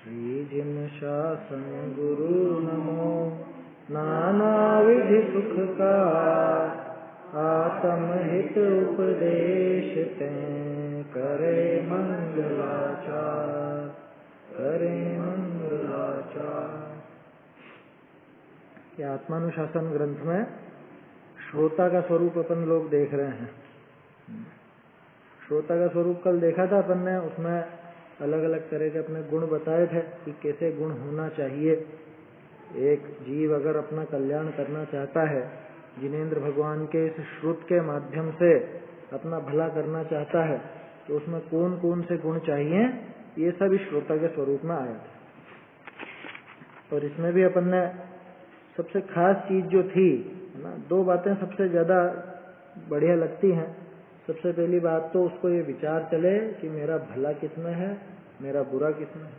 Gym शासन गुरु नमो नाना विधि सुख का आत्म हित उपदेश तें करे मंगलाचार करे मंगलाचार। ये आत्मानुशासन ग्रंथ में श्रोता का स्वरूप अपन लोग देख रहे हैं। श्रोता का स्वरूप कल देखा था अपन ने, उसमें अलग अलग तरह के अपने गुण बताए थे कि कैसे गुण होना चाहिए। एक जीव अगर अपना कल्याण करना चाहता है, जिनेंद्र भगवान के इस श्रुत के माध्यम से अपना भला करना चाहता है, तो उसमें कौन कौन से गुण चाहिए, ये सब इस श्रोता के स्वरूप में आया था। और इसमें भी अपन ने सबसे खास चीज जो थी ना, दो बातें सबसे ज्यादा बढ़िया लगती हैं। सबसे पहली बात तो उसको ये विचार चले कि मेरा भला किसमें है, मेरा बुरा किसमें है।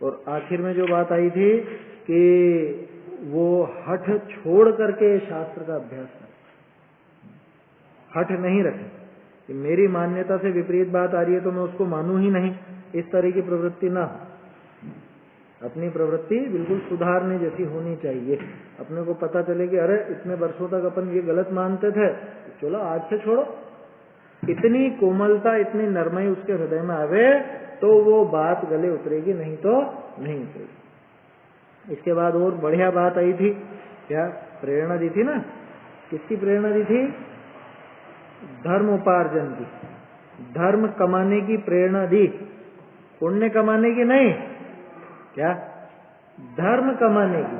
और आखिर में जो बात आई थी कि वो हठ छोड़ करके शास्त्र का अभ्यास करे, हठ नहीं रखे कि मेरी मान्यता से विपरीत बात आ रही है तो मैं उसको मानूं ही नहीं, इस तरह की प्रवृत्ति ना हो। अपनी प्रवृत्ति बिल्कुल सुधारने जैसी होनी चाहिए। अपने को पता चले कि अरे इतने वर्षों तक अपन ये गलत मानते थे, चलो आज से छोड़ो। इतनी कोमलता, इतनी नरमाई उसके हृदय में आवे तो वो बात गले उतरेगी, नहीं तो नहीं उतरेगी। इसके बाद और बढ़िया बात आई थी, क्या प्रेरणा दी थी ना, किसकी प्रेरणा दी थी? धर्म उपार्जन की, धर्म कमाने की प्रेरणा दी, पुण्य कमाने की नहीं। क्या? धर्म कमाने की।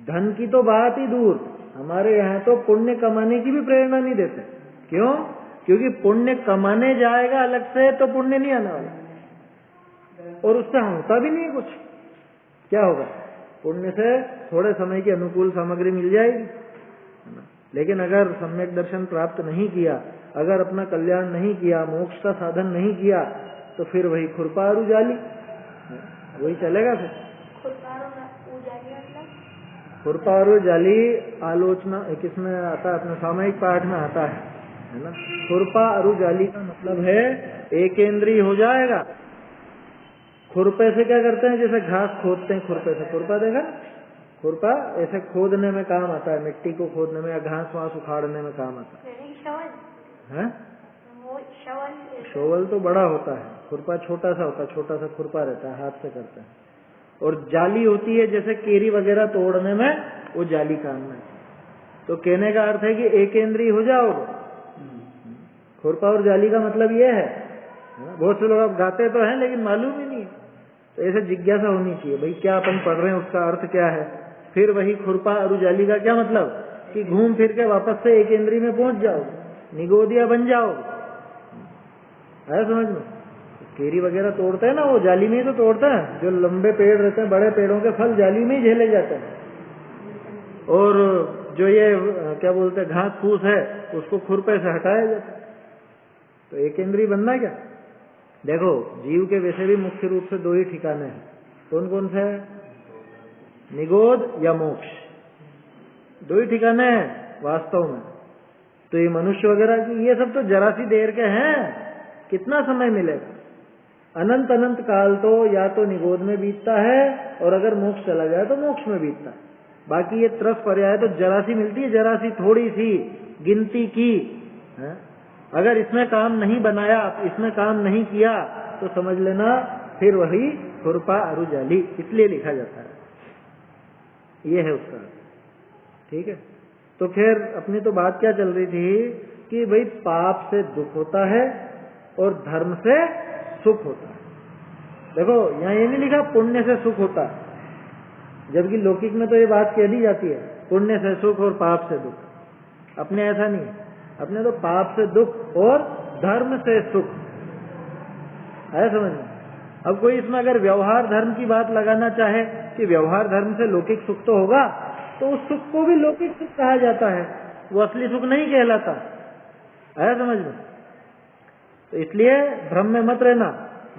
धन की तो बात ही दूर, हमारे यहाँ तो पुण्य कमाने की भी प्रेरणा नहीं देते। क्यों? क्योंकि पुण्य कमाने जाएगा अलग से तो पुण्य नहीं आने वाला, और उससे होता भी नहीं है कुछ। क्या होगा? पुण्य से थोड़े समय की अनुकूल सामग्री मिल जाएगी, लेकिन अगर सम्यक दर्शन प्राप्त नहीं किया, अगर अपना कल्याण नहीं किया, मोक्ष का साधन नहीं किया, तो फिर वही खुरपा और उजाली वही चलेगा। फिर खुरपा और उजाली आलोचना किसमें आता है? अपने सामयिक पाठ में आता है ना। खुरपा और उजाली का मतलब है एकेंद्रीय हो जाएगा। खुरपे से क्या करते हैं? जैसे घास खोदते हैं खुरपे से, खुरपा देखा? खुरपा ऐसे खोदने में काम आता है, मिट्टी को खोदने में या घास वास उखाड़ने में काम आता है। शोवल तो बड़ा होता है, खुरपा छोटा सा होता है, छोटा सा खुरपा रहता है, हाथ से करते हैं। और जाली होती है जैसे केरी वगैरह तोड़ने में, वो जाली काम में। तो कहने का अर्थ है कि एकेंद्रीय हो जाओगे। खुरपा और जाली का मतलब ये है। बहुत से लोग अब गाते तो हैं लेकिन मालूम ही नहीं है, तो ऐसे जिज्ञासा होनी चाहिए, भाई क्या अपन पढ़ रहे हैं, उसका अर्थ क्या है। फिर वही खुरपा और उजाली का क्या मतलब कि घूम फिर के वापस से एकेंद्रीय में पहुंच जाओ, निगोदिया बन जाओ। है समझ में? केरी वगैरह तोड़ते हैं ना, वो जाली में ही तो तोड़ते हैं। जो लंबे पेड़ रहते हैं, बड़े पेड़ों के फल जाली में ही झेले जाते हैं। और जो ये क्या बोलते हैं घास फूस है, उसको खुरपे से हटाया जाता है। तो एकेंद्रीय बनना क्या? देखो, जीव के वैसे भी मुख्य रूप से दो ही ठिकाने हैं। कौन कौन से? निगोद या मोक्ष, दो ही ठिकाने हैं वास्तव में। तो ये मनुष्य वगैरह की ये सब तो जरा सी देर के हैं, कितना समय मिलेगा? अनंत अनंत काल तो या तो निगोद में बीतता है, और अगर मोक्ष चला जाए तो मोक्ष में बीतता है। बाकी ये तरफ पर्याय तो जरा सी मिलती है, जरा सी थोड़ी सी गिनती की है। अगर इसमें काम नहीं बनाया, इसमें काम नहीं किया, तो समझ लेना फिर वही खुरपा और उजाली, इसलिए लिखा जाता है। ये है उसका। ठीक है, तो खैर अपनी तो बात क्या चल रही थी कि भाई पाप से दुख होता है और धर्म से सुख होता है। देखो यहाँ ये नहीं लिखा पुण्य से सुख होता है, जबकि लौकिक में तो ये बात कह दी जाती है पुण्य से सुख और पाप से दुख। अपने ऐसा नहीं है, अपने तो पाप से दुख और धर्म से सुख है। समझ में? अब कोई इसमें अगर व्यवहार धर्म की बात लगाना चाहे कि व्यवहार धर्म से लौकिक सुख तो होगा, तो उस सुख को भी लौकिक सुख कहा जाता है, वो असली सुख नहीं कहलाता है। समझ में? तो इसलिए भ्रम में मत रहना।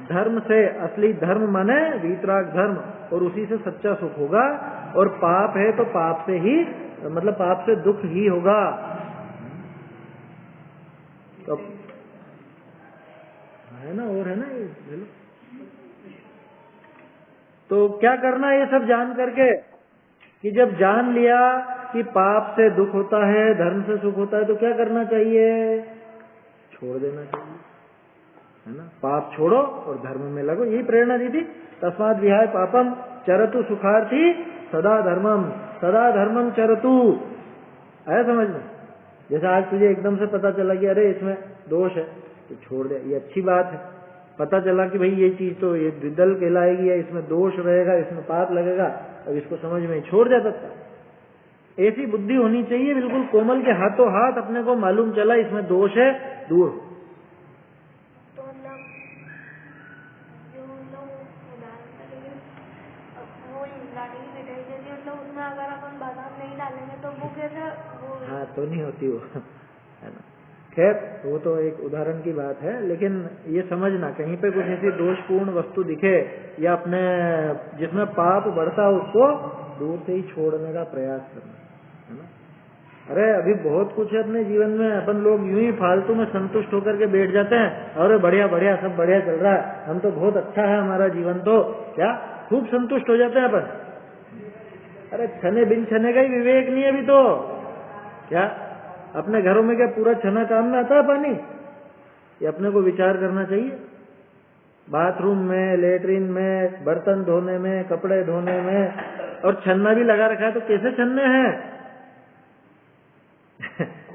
धर्म से असली धर्म माने वीतराग धर्म, और उसी से सच्चा सुख होगा। और पाप है तो पाप से ही, मतलब पाप से दुख ही होगा। तो है ना, और है ना ये, तो क्या करना ये सब जान करके कि जब जान लिया कि पाप से दुख होता है, धर्म से सुख होता है, तो क्या करना चाहिए? छोड़ देना चाहिए, है ना। पाप छोड़ो और धर्म में लगो, यही प्रेरणा दी थी। तस्माद् विहाय पापम चरतु सुखार्थी सदा धर्मम चरतु। आया समझ में? जैसे आज तुझे एकदम से पता चला कि अरे इसमें दोष है, तो छोड़ दे, ये अच्छी बात है। पता चला कि भाई ये चीज तो ये द्विदल कहलाएगी, या इसमें दोष रहेगा, इसमें पाप लगेगा, अब इसको समझ में छोड़ दे सकता। ऐसी बुद्धि होनी चाहिए, बिल्कुल कोमल के हाथों हाथ अपने को मालूम चला इसमें दोष है, दूर। तो मतलब जो लोग वो लाठी की पिटाई देती है, मतलब उसमें अगर अपन बादाम नहीं डालेंगे तो वो कैसे वो हाँ तो नहीं होती वो, है ना। खैर वो तो एक उदाहरण की बात है, लेकिन ये समझना कहीं पे कुछ ऐसी दोषपूर्ण वस्तु दिखे या अपने जिसमें पाप बढ़ता है उसको दूर से ही छोड़ने का प्रयास करना, है ना। अरे अभी बहुत कुछ है अपने जीवन में, अपन लोग यूं ही फालतू में संतुष्ट होकर के बैठ जाते हैं, अरे बढ़िया बढ़िया सब बढ़िया चल रहा है, हम तो बहुत अच्छा है हमारा जीवन, तो क्या खूब संतुष्ट हो जाते हैं अपन। अरे छने बिन छने का ही विवेक नहीं है अभी तो। क्या अपने घरों में क्या पूरा छना काम में आता है पानी? ये अपने को विचार करना चाहिए। बाथरूम में, लेटरिन में, बर्तन धोने में, कपड़े धोने में, और छन्ना भी लगा रखा है, तो कैसे छन्ने हैं?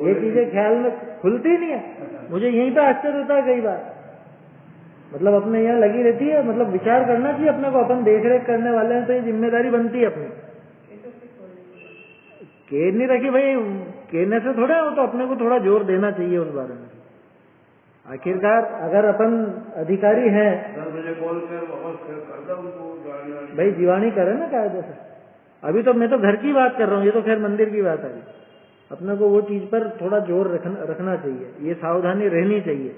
ये चीजें ख्याल में खुलती नहीं है। मुझे यहीं पे आश्चर्य होता है कई बार, मतलब अपने यहाँ लगी रहती है, मतलब विचार करना चाहिए अपने को, अपन देख रेख करने वाले हैं तो ये जिम्मेदारी बनती है अपनी। केर नहीं रखी भाई, कहने से थोड़ा हो, तो अपने को थोड़ा जोर देना चाहिए उस बारे में। आखिरकार अगर अपन अधिकारी हैं, भाई जीवाणी करे ना कायदे से। अभी तो मैं तो घर की बात कर रहा हूँ, ये तो खैर मंदिर की बात है। अपने को वो चीज पर थोड़ा जोर रखना चाहिए, ये सावधानी रहनी चाहिए,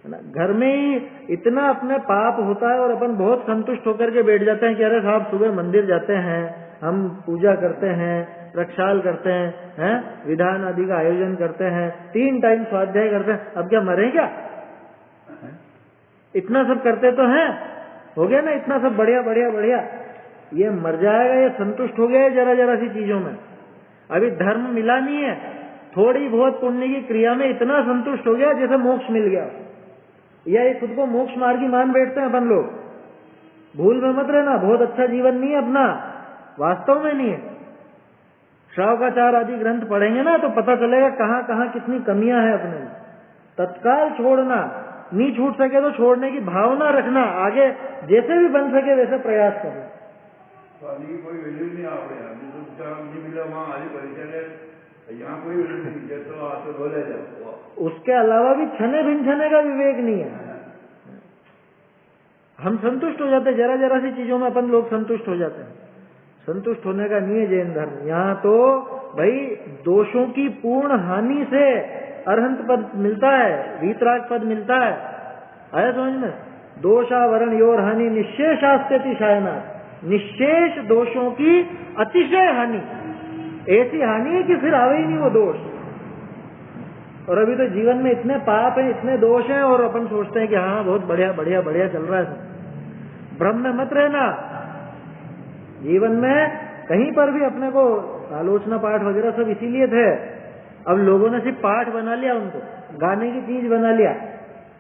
है ना। घर में ही इतना अपने पाप होता है और अपन बहुत संतुष्ट होकर के बैठ जाते हैं कि अरे साहब सुबह मंदिर जाते हैं, हम पूजा करते हैं, प्रक्षाल करते हैं, विधान आदि का आयोजन करते हैं, 3 टाइम स्वाध्याय करते हैं, अब क्या मरे क्या? इतना सब करते तो हैं, हो गया ना इतना सब बढ़िया बढ़िया बढ़िया, ये मर जाएगा, ये संतुष्ट हो गया जरा जरा सी चीजों में, अभी धर्म मिला नहीं है, थोड़ी बहुत पुण्य की क्रिया में इतना संतुष्ट हो गया जैसे मोक्ष मिल गया, या ये खुद को मोक्ष मार्गी मान बैठते हैं अपन लोग। भूल में मत रहना, बहुत अच्छा जीवन नहीं है अपना, वास्तव में नहीं है। श्रावकाचार आदि ग्रंथ पढ़ेंगे ना तो पता चलेगा कहाँ कहाँ कितनी कमियां हैं अपने में। तत्काल छोड़ना, नहीं छूट सके तो छोड़ने की भावना रखना, आगे जैसे भी बन सके वैसे प्रयास करना। कोई वैल्यू नहीं यहाँ कोई वैल्यू नहीं, तो आके बोले जाओ। उसके अलावा भी छने भिन छने का विवेक नहीं है। हम संतुष्ट हो जाते, जरा जरा सी चीजों में अपन लोग संतुष्ट हो जाते हैं। संतुष्ट होने का नहीं है जैन धर्म। यहाँ तो भाई दोषों की पूर्ण हानि से अरहंत पद मिलता है, वीतराग पद मिलता है। आया समझ में? दोषावरण योर हानि निशेषास्त्यति शायनाथ, निशेष दोषों की अतिशय हानि, ऐसी हानि है कि फिर आवे ही नहीं वो दोष। और अभी तो जीवन में इतने पाप हैं, इतने दोष हैं, और अपन सोचते हैं कि हाँ बहुत बढ़िया बढ़िया बढ़िया चल रहा है। भ्रम में मत रहना। जीवन में कहीं पर भी अपने को आलोचना पाठ वगैरह सब इसीलिए थे। अब लोगों ने सिर्फ पाठ बना लिया, उनको गाने की चीज बना लिया।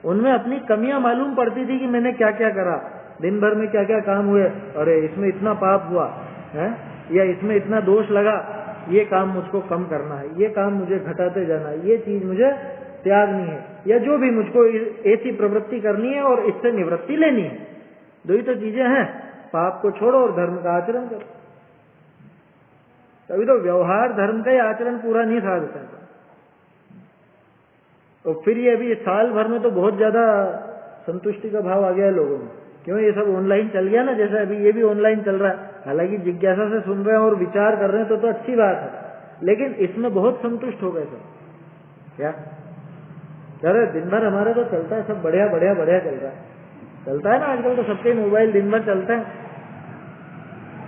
उनमें अपनी कमियां मालूम पड़ती थी कि मैंने क्या क्या करा, दिन भर में क्या क्या काम हुए, अरे इसमें इतना पाप हुआ है, या इसमें इतना दोष लगा, ये काम मुझको कम करना है, ये काम मुझे घटाते जाना है, ये चीज मुझे त्यागनी है, या जो भी मुझको ऐसी प्रवृत्ति करनी है और इससे निवृत्ति लेनी है। दो ही तो चीजें हैं, पाप को छोड़ो और धर्म का आचरण करो। तभी तो व्यवहार धर्म का ही आचरण पूरा नहीं साधता है। और फिर ये अभी साल भर में तो बहुत ज्यादा संतुष्टि का भाव आ गया है लोगों में, क्यों? ये सब ऑनलाइन चल गया ना, जैसे अभी ये भी ऑनलाइन चल रहा है। हालांकि जिज्ञासा से सुन रहे हैं और विचार कर रहे हैं तो अच्छी बात है, लेकिन इसमें बहुत संतुष्ट हो गए सब। क्या अरे दिन भर हमारा तो चलता है, सब बढ़िया बढ़िया बढ़िया चल रहा है, चलता है ना आजकल तो सबके मोबाइल दिन भर चलते हैं।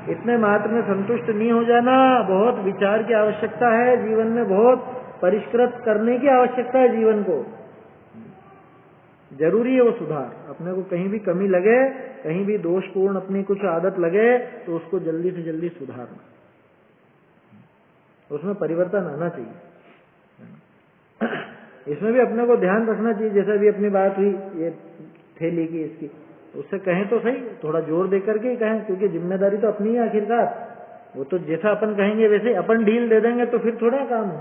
इतने मात्र में संतुष्ट नहीं हो जाना, बहुत विचार की आवश्यकता है जीवन में, बहुत परिष्कृत करने की आवश्यकता है जीवन को। जरूरी है वो सुधार। अपने को कहीं भी कमी लगे, कहीं भी दोषपूर्ण अपनी कुछ आदत लगे तो उसको जल्दी से जल्दी सुधारना, उसमें परिवर्तन आना चाहिए। इसमें भी अपने को ध्यान रखना चाहिए, जैसे भी अपनी बात हुई ये थैली की इसकी, उससे कहें तो सही, थोड़ा जोर दे करके ही कहें, क्योंकि जिम्मेदारी तो अपनी है आखिरकार। वो तो जैसा अपन कहेंगे वैसे अपन ढील दे देंगे तो फिर थोड़ा काम हो।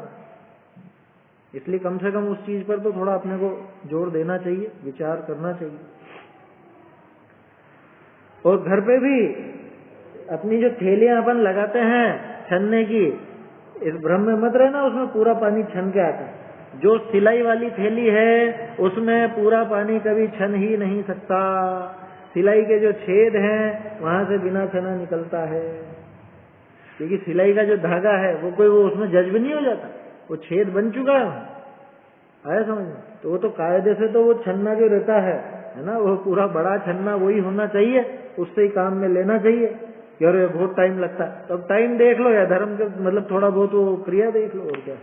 इसलिए कम से कम उस चीज पर तो थोड़ा अपने को जोर देना चाहिए, विचार करना चाहिए। और घर पे भी अपनी जो थैलियां अपन लगाते हैं छन्ने की, इस भ्रम में मत रहना उसमें पूरा पानी छन के आता है। जो सिलाई वाली थैली है उसमें पूरा पानी कभी छन ही नहीं सकता। सिलाई के जो छेद हैं वहां से बिना छना निकलता है, क्योंकि सिलाई का जो धागा है वो कोई वो उसमें जज्ब नहीं हो जाता, वो छेद बन चुका है वहां, आया समझ में। तो वो तो कायदे से तो वो छन्ना जो रहता है ना, वो पूरा बड़ा छन्ना वही होना चाहिए, उससे ही काम में लेना चाहिए। कि अरे बहुत टाइम लगता है, तो अब टाइम देख लो या धर्म के मतलब थोड़ा बहुत वो क्रिया देख लो, और क्या।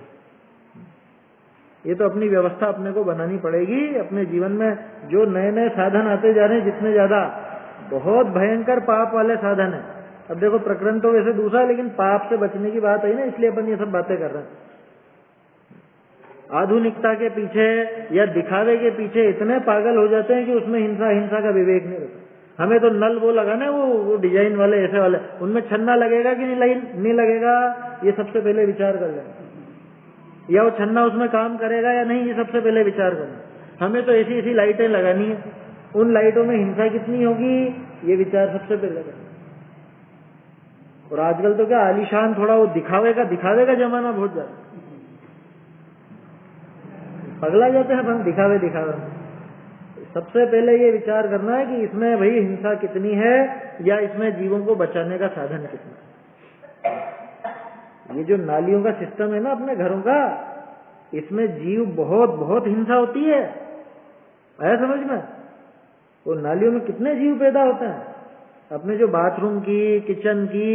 ये तो अपनी व्यवस्था अपने को बनानी पड़ेगी अपने जीवन में। जो नए नए साधन आते जा रहे हैं जितने ज्यादा, बहुत भयंकर पाप वाले साधन है। अब देखो प्रकरण तो वैसे दूसरा है, लेकिन पाप से बचने की बात है ना, इसलिए अपन ये सब बातें कर रहे हैं। आधुनिकता के पीछे या दिखावे के पीछे इतने पागल हो जाते हैं कि उसमें हिंसा का विवेक नहीं रहता। हमें तो नल वो लगाना, वो डिजाइन वाले ऐसे वाले, उनमें छन्ना लगेगा कि नहीं लगेगा, ये सबसे पहले विचार कर लेना। या वो छन्ना उसमें काम करेगा या नहीं, ये सबसे पहले विचार करना। हमें तो ऐसी ऐसी लाइटें लगानी है, उन लाइटों में हिंसा कितनी होगी, ये विचार सबसे पहले करना। और आजकल तो क्या आलीशान थोड़ा वो दिखावे का जमाना बहुत ज्यादा, पगला जाते हैं हम दिखावे में। सबसे पहले ये विचार करना है कि इसमें भाई हिंसा कितनी है या इसमें जीवों को बचाने का साधन कितना। ये जो नालियों का सिस्टम है ना अपने घरों का, इसमें जीव बहुत बहुत हिंसा होती है, आया समझ में। वो नालियों में कितने जीव पैदा होते हैं। अपने जो बाथरूम की, किचन की,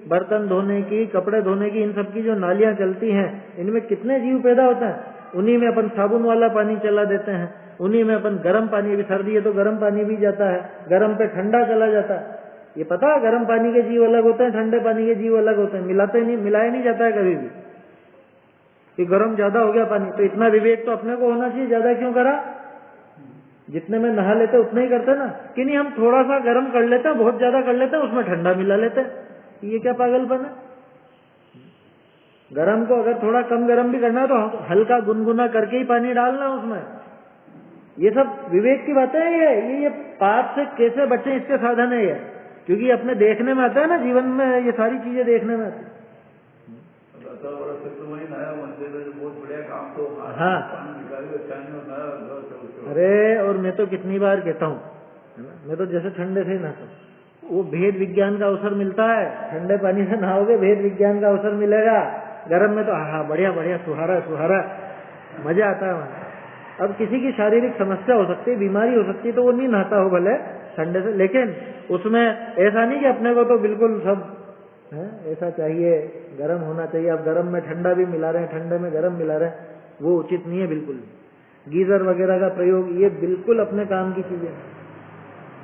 बर्तन धोने की, कपड़े धोने की, इन सब की जो नालियां चलती हैं, इनमें कितने जीव पैदा होते हैं। उन्हीं में अपन साबुन वाला पानी चला देते हैं, उन्हीं में अपन गर्म पानी, अभी सर्दी है तो गर्म पानी भी जाता है, गर्म पे ठंडा चला जाता है। ये पता है गर्म पानी के जीव अलग होते हैं, ठंडे पानी के जीव अलग होते हैं, मिलाया नहीं जाता है कभी भी कि गर्म ज्यादा हो गया पानी। तो इतना विवेक तो अपने को होना चाहिए, ज्यादा क्यों करा, जितने में नहा लेते उतना ही करते ना, कि नहीं हम थोड़ा सा गर्म कर लेते हैं, बहुत ज्यादा कर लेते हैं, उसमें ठंडा मिला लेते हैं। ये क्या पागलपन है। गरम को अगर थोड़ा कम गरम भी करना है तो हल्का गुनगुना करके ही पानी डालना उसमें। ये सब विवेक की बातें हैं। ये पाप से कैसे बचे इसके साधन है ये, क्योंकि अपने देखने में आता है ना, जीवन में ये सारी चीजें देखने में आती है। बहुत बढ़िया काम तो हाँ, अरे और मैं तो कितनी बार कहता हूँ, मैं तो जैसे ठंडे से ही नहाता हूँ, वो भेद विज्ञान का अवसर मिलता है। ठंडे पानी से नहाओगे भेद विज्ञान का अवसर मिलेगा, गर्म में तो हाँ बढ़िया बढ़िया सुहारा मजा आता है वहां। अब किसी की शारीरिक समस्या हो सकती है, बीमारी हो सकती है, तो वो नहीं नहाता हो भले ठंडे से, लेकिन उसमें ऐसा नहीं कि अपने को तो बिल्कुल सब है ऐसा चाहिए, गर्म होना चाहिए। अब गर्म में ठंडा भी मिला रहे हैं, ठंडे में गर्म मिला रहे हैं, वो उचित नहीं है बिल्कुल। गीजर वगैरह का प्रयोग ये बिल्कुल अपने काम की चीजें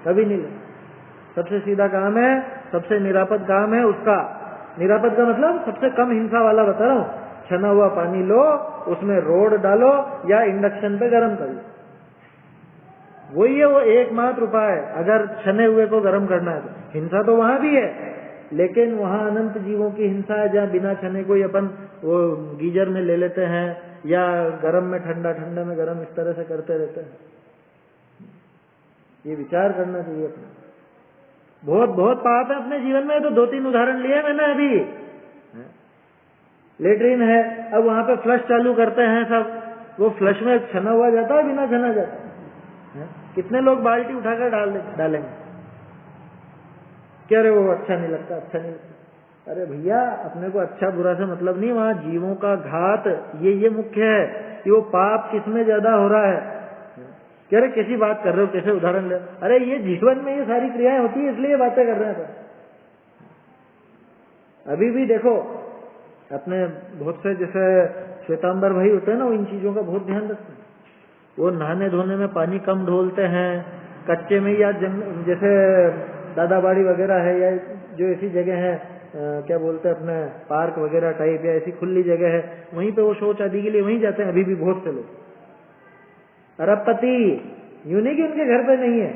कभी नहीं ले। सबसे सीधा काम है, सबसे निरापद काम है उसका। निरापद का मतलब सबसे कम हिंसा वाला बता रहा हूँ। छना हुआ पानी लो, उसमें रोड डालो या इंडक्शन पे गर्म कर लो, वही है वो एकमात्र उपाय। अगर छने हुए को गर्म करना है तो हिंसा तो वहां भी है, लेकिन वहां अनंत जीवों की हिंसा है, जहाँ बिना छने को ही अपन वो गीजर में ले लेते हैं या गर्म में ठंडा, ठंडा में गर्म, इस तरह से करते रहते हैं। ये विचार करना चाहिए अपने। बहुत बहुत पाप है अपने जीवन में। तो 2-3 उदाहरण लिए मैंने अभी। लेटरिन है, अब वहां पे फ्लश चालू करते हैं सब, वो फ्लश में छना हुआ जाता है बिना छना जाता है। कितने लोग बाल्टी उठाकर डालेंगे, क्या रे वो अच्छा नहीं लगता, अच्छा नहीं लगता। अरे भैया अपने को अच्छा बुरा से मतलब नहीं, वहां जीवों का घात ये मुख्य है कि वो पाप किसमें ज्यादा हो रहा है। कह रहे कैसी बात कर रहे हो, कैसे उदाहरण ले। अरे ये जीवन में ये सारी क्रियाएं होती है, इसलिए बातें कर रहे हैं। अभी भी देखो अपने बहुत से जैसे श्वेतांबर भाई होते हैं ना, वो इन चीजों का बहुत ध्यान रखते हैं वो नहाने धोने में पानी कम ढोलते हैं, कच्चे में या जैसे दादाबाड़ी वगैरह है या जो ऐसी जगह है क्या बोलते हैं अपने पार्क वगैरह टाइप या ऐसी खुली जगह है, वहीं पे वो शौच आदि के लिए वहीं जाते हैं अभी भी बहुत से लोग। अरबपति यूं नहीं कि उनके घर पे नहीं है,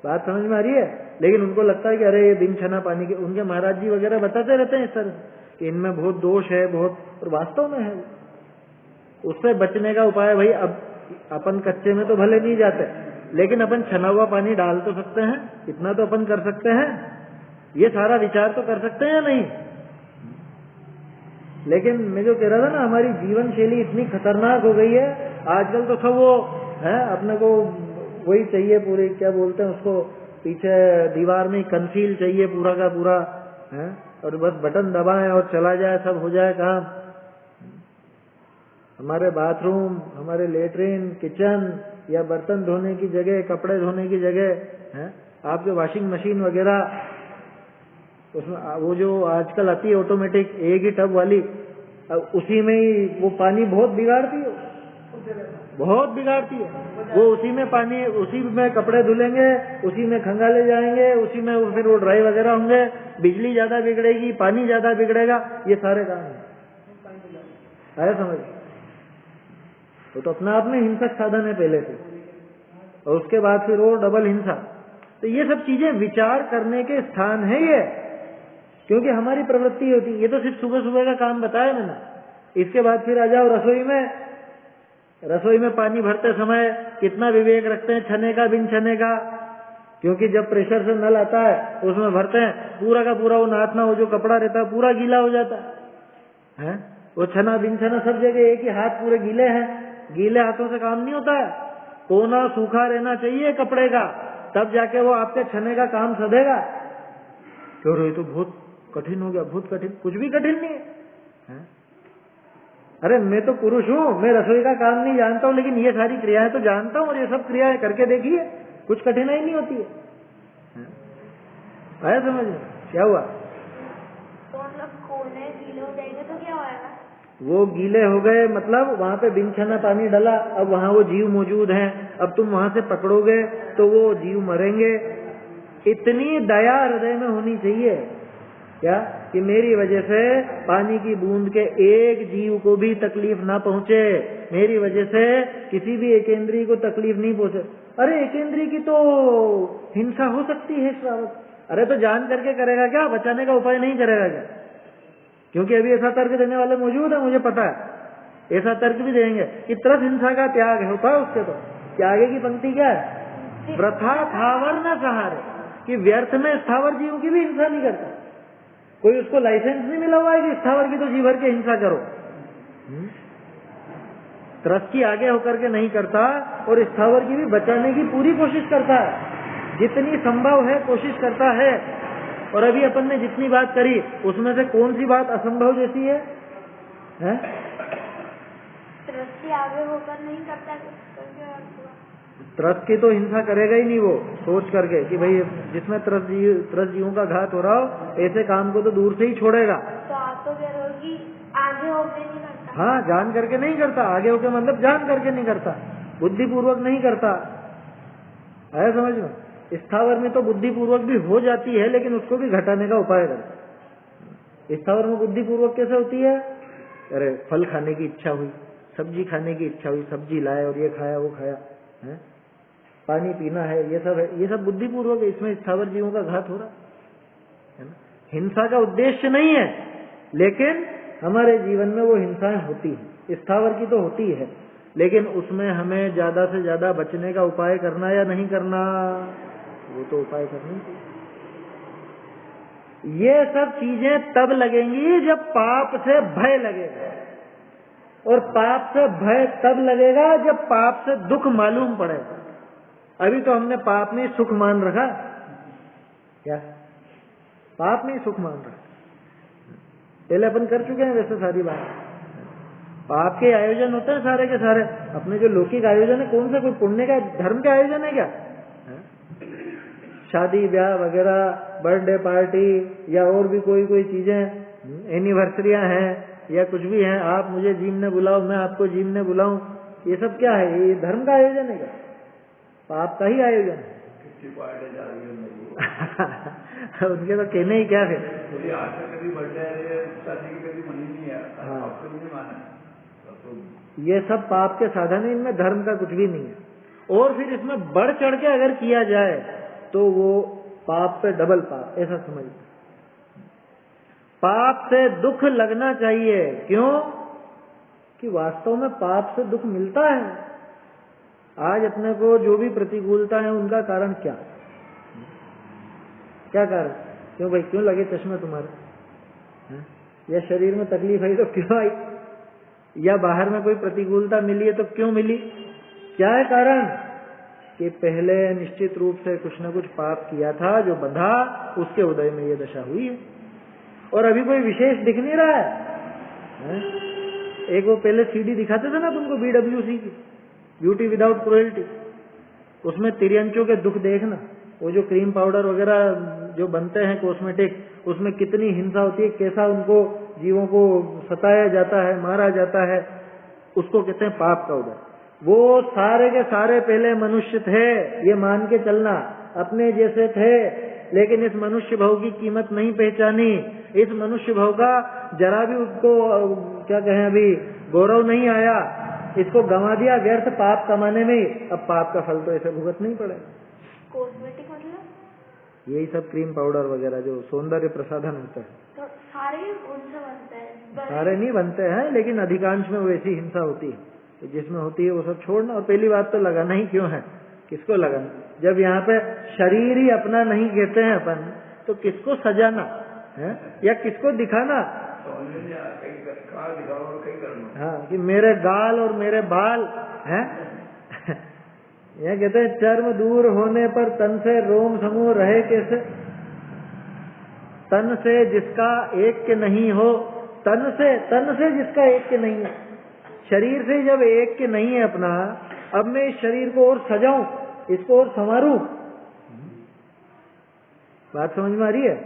बात समझ में आ रही है, लेकिन उनको लगता है कि अरे ये बिन छना पानी के, उनके महाराज जी वगैरह बताते रहते हैं इस तरह कि इनमें बहुत दोष है बहुत, और वास्तव में है। उससे बचने का उपाय भाई, अब अपन कच्चे में तो भले नहीं जाते, लेकिन अपन छना हुआ पानी डाल तो सकते हैं, इतना तो अपन कर सकते हैं, ये सारा विचार तो कर सकते हैं या नहीं। लेकिन मैं जो कह रहा था ना, हमारी जीवन शैली इतनी खतरनाक हो गई है आजकल, तो सब वो है अपने को वही चाहिए पूरी, क्या बोलते हैं उसको, पीछे दीवार में कंसील चाहिए पूरा का पूरा है, और बस बटन दबाएं और चला जाए, सब हो जाए काम। हमारे बाथरूम, हमारे लेटरिन, किचन या बर्तन धोने की जगह, कपड़े धोने की जगह है, आपके वॉशिंग मशीन वगैरह, उसमें वो जो आजकल आती है ऑटोमेटिक एक ही टब वाली, उसी में ही वो पानी बहुत बिगाड़ती है, बहुत बिगाड़ती है। वो उसी में पानी, उसी में कपड़े धुलेंगे, उसी में खंगाले जाएंगे, उसी में फिर वो ड्राई वगैरह होंगे, बिजली ज्यादा बिगड़ेगी, पानी ज्यादा बिगड़ेगा, ये सारे काम है। आया समझ? तो अपना आप में हिंसक साधन है पहले से, और उसके बाद फिर वो डबल हिंसा। तो ये सब चीजें विचार करने के स्थान है ये, क्योंकि हमारी प्रवृत्ति होती है। ये तो सिर्फ सुबह सुबह का काम बताया मैंने। इसके बाद फिर आ जाओ रसोई में। रसोई में पानी भरते समय कितना विवेक रखते हैं, छने का बिन छने का, क्योंकि जब प्रेशर से नल आता है उसमें भरते हैं, पूरा का पूरा वो नाथना, वो जो कपड़ा रहता है पूरा गीला हो जाता है। वो छना बिन छना सब जगह एक ही, हाथ पूरे गीले हैं, गीले हाथों से काम नहीं होता है। कोना सूखा रहना चाहिए कपड़े का, तब जाके वो आपके छने का काम सधेगा। क्यों रे, तो बहुत कठिन हो गया, बहुत कठिन। कुछ भी कठिन नहीं है। अरे मैं तो पुरुष हूँ, मैं रसोई का काम नहीं जानता हूँ, लेकिन ये सारी क्रियाएं तो जानता हूँ, और ये सब क्रियाएं करके देखिए, कुछ कठिनाई नहीं होती है। आया समझ में? क्या हुआ? तो मतलब कोने गीले हो जाएंगे तो क्या होगा? वो गीले हो गए मतलब वहाँ पे बिन छना पानी डला, अब वहाँ वो जीव मौजूद हैं, अब तुम वहाँ से पकड़ोगे तो वो जीव मरेंगे। इतनी दया हृदय में होनी चाहिए क्या, कि मेरी वजह से पानी की बूंद के एक जीव को भी तकलीफ ना पहुँचे, मेरी वजह से किसी भी एकेंद्री को तकलीफ नहीं पहुँचे। अरे एकेंद्री की तो हिंसा हो सकती है श्रावक, अरे तो जान करके करेगा क्या, बचाने का उपाय नहीं करेगा क्या? क्योंकि अभी ऐसा तर्क देने वाले मौजूद है, मुझे पता है, ऐसा तर्क भी देंगे कि तरस हिंसा का त्याग होता है उसके। तो आगे की पंक्ति क्या है? वृथा स्थावर न सहारे, कि व्यर्थ में स्थावर जीवों की भी हिंसा नहीं करता। कोई उसको लाइसेंस नहीं मिला हुआ है कि स्थावर की तो जी भर के हिंसा करो। तरस की आगे होकर के नहीं करता, और स्थावर की भी बचाने की पूरी कोशिश करता है, जितनी संभव है कोशिश करता है। और अभी अपन ने जितनी बात करी उसमें से कौन सी बात असंभव जैसी है? दृष्टि आगे होकर नहीं करता, त्रस्त की तो हिंसा करेगा ही नहीं वो, सोच करके कि भाई जिसमें त्रस्त जीवों का घात हो रहा हो, ऐसे काम को तो दूर से ही छोड़ेगा। तो आप तो कह रहे हो कि आगे होकर नहीं करता। हाँ, जान करके नहीं करता, आगे होकर मतलब जान करके नहीं करता, बुद्धिपूर्वक नहीं करता। आया समझ में? स्थावर में तो बुद्धिपूर्वक भी हो जाती है, लेकिन उसको भी घटाने का उपाय करता। स्थावर में बुद्धिपूर्वक कैसे होती है? अरे फल खाने की इच्छा हुई, सब्जी खाने की इच्छा हुई, सब्जी लाए और ये खाया वो खाया, है? पानी पीना है, ये सब बुद्धिपूर्वक है। इसमें स्थावर जीवों का घात हो रहा है ना। हिंसा का उद्देश्य नहीं है, लेकिन हमारे जीवन में वो हिंसाएं होती है। स्थावर की तो होती है, लेकिन उसमें हमें ज्यादा से ज्यादा बचने का उपाय करना या नहीं करना, वो तो उपाय करनी चाहिए। ये सब चीजें तब लगेंगी जब पाप से भय लगेगा, और पाप से भय तब लगेगा जब पाप से दुख मालूम पड़ेगा। अभी तो हमने पाप में सुख मान रखा, क्या पाप में सुख मान रखा? पहले अपन कर चुके हैं वैसे सारी बात। पाप के आयोजन होते हैं सारे के सारे, अपने जो लौकिक आयोजन है कौन सा, कोई पुण्य का धर्म का आयोजन है क्या? शादी ब्याह वगैरह, बर्थडे पार्टी या और भी कोई चीजें, एनिवर्सरियां हैं या कुछ भी हैं, आप मुझे जिम ने बुलाओ, मैं आपको जिम ने बुलाऊं, ये सब क्या है? ये धर्म का आयोजन है क्या? पाप का ही आयोजन है। कितनी पार्टी जा रही है मेरी उनके तो कहने ही क्या फिर। मेरी आशा कभी बढ़ जाए, शादी की कभी मनी नहीं है। हाँ। आपको नहीं माना तो ये सब पाप के साधन है, इनमें धर्म का कुछ भी नहीं है। और फिर इसमें बढ़ चढ़ के अगर किया जाए तो वो पाप पे डबल पाप, ऐसा समझिए। पाप से दुख लगना चाहिए, क्यों? कि वास्तव में पाप से दुख मिलता है। आज अपने को जो भी प्रतिकूलता है उनका कारण क्या कारण? क्यों भाई, क्यों लगे चश्मे तुम्हारे? या शरीर में तकलीफ आई तो क्यों आई? या बाहर में कोई प्रतिकूलता मिली है तो क्यों मिली? क्या है कारण? कि पहले निश्चित रूप से कुछ न कुछ पाप किया था, जो बंधा, उसके उदय में ये दशा हुई है। और अभी कोई विशेष दिख नहीं रहा है। एक वो पहले सीडी दिखाते थे ना तुमको, BWC की, ब्यूटी विदाउट क्रुएल्टी, उसमें तिर्यंचों के दुख देखना। वो जो क्रीम पाउडर वगैरह जो बनते हैं कॉस्मेटिक, उसमें कितनी हिंसा होती है, कैसा उनको जीवों को सताया जाता है, मारा जाता है, उसको कहते हैं पाप का उदय। वो सारे के सारे पहले मनुष्य थे, ये मान के चलना, अपने जैसे थे, लेकिन इस मनुष्य भाव की कीमत नहीं पहचानी। इस मनुष्य भाव का जरा भी उसको क्या कहें, अभी गौरव नहीं आया, इसको गंवा दिया व्यर्थ पाप कमाने में। अब पाप का फल तो ऐसे भुगत नहीं पड़ेगा। कॉस्मेटिक मतलब यही सब क्रीम पाउडर वगैरह जो सौंदर्य प्रसाधन होता है, तो सारे उनसे बनते हैं? सारे नहीं बनते हैं, लेकिन अधिकांश में वैसी हिंसा होती है। तो जिसमें होती है वो सब छोड़ना। और पहली बात तो लगाना ही क्यों है? किसको लगाना? जब यहाँ पे शरीर ही अपना नहीं कहते हैं अपन, तो किसको सजाना है या किसको दिखाना? हाँ, कि मेरे गाल और मेरे बाल हैं। यह कहते हैं चर्म दूर होने पर तन से रोम समूह रहे कैसे? तन से जिसका एक के नहीं हो, तन से जिसका एक के नहीं है, शरीर से जब एक के नहीं है अपना, अब मैं इस शरीर को और सजाऊं, इसको और संवारूं। बात समझ में आ रही है?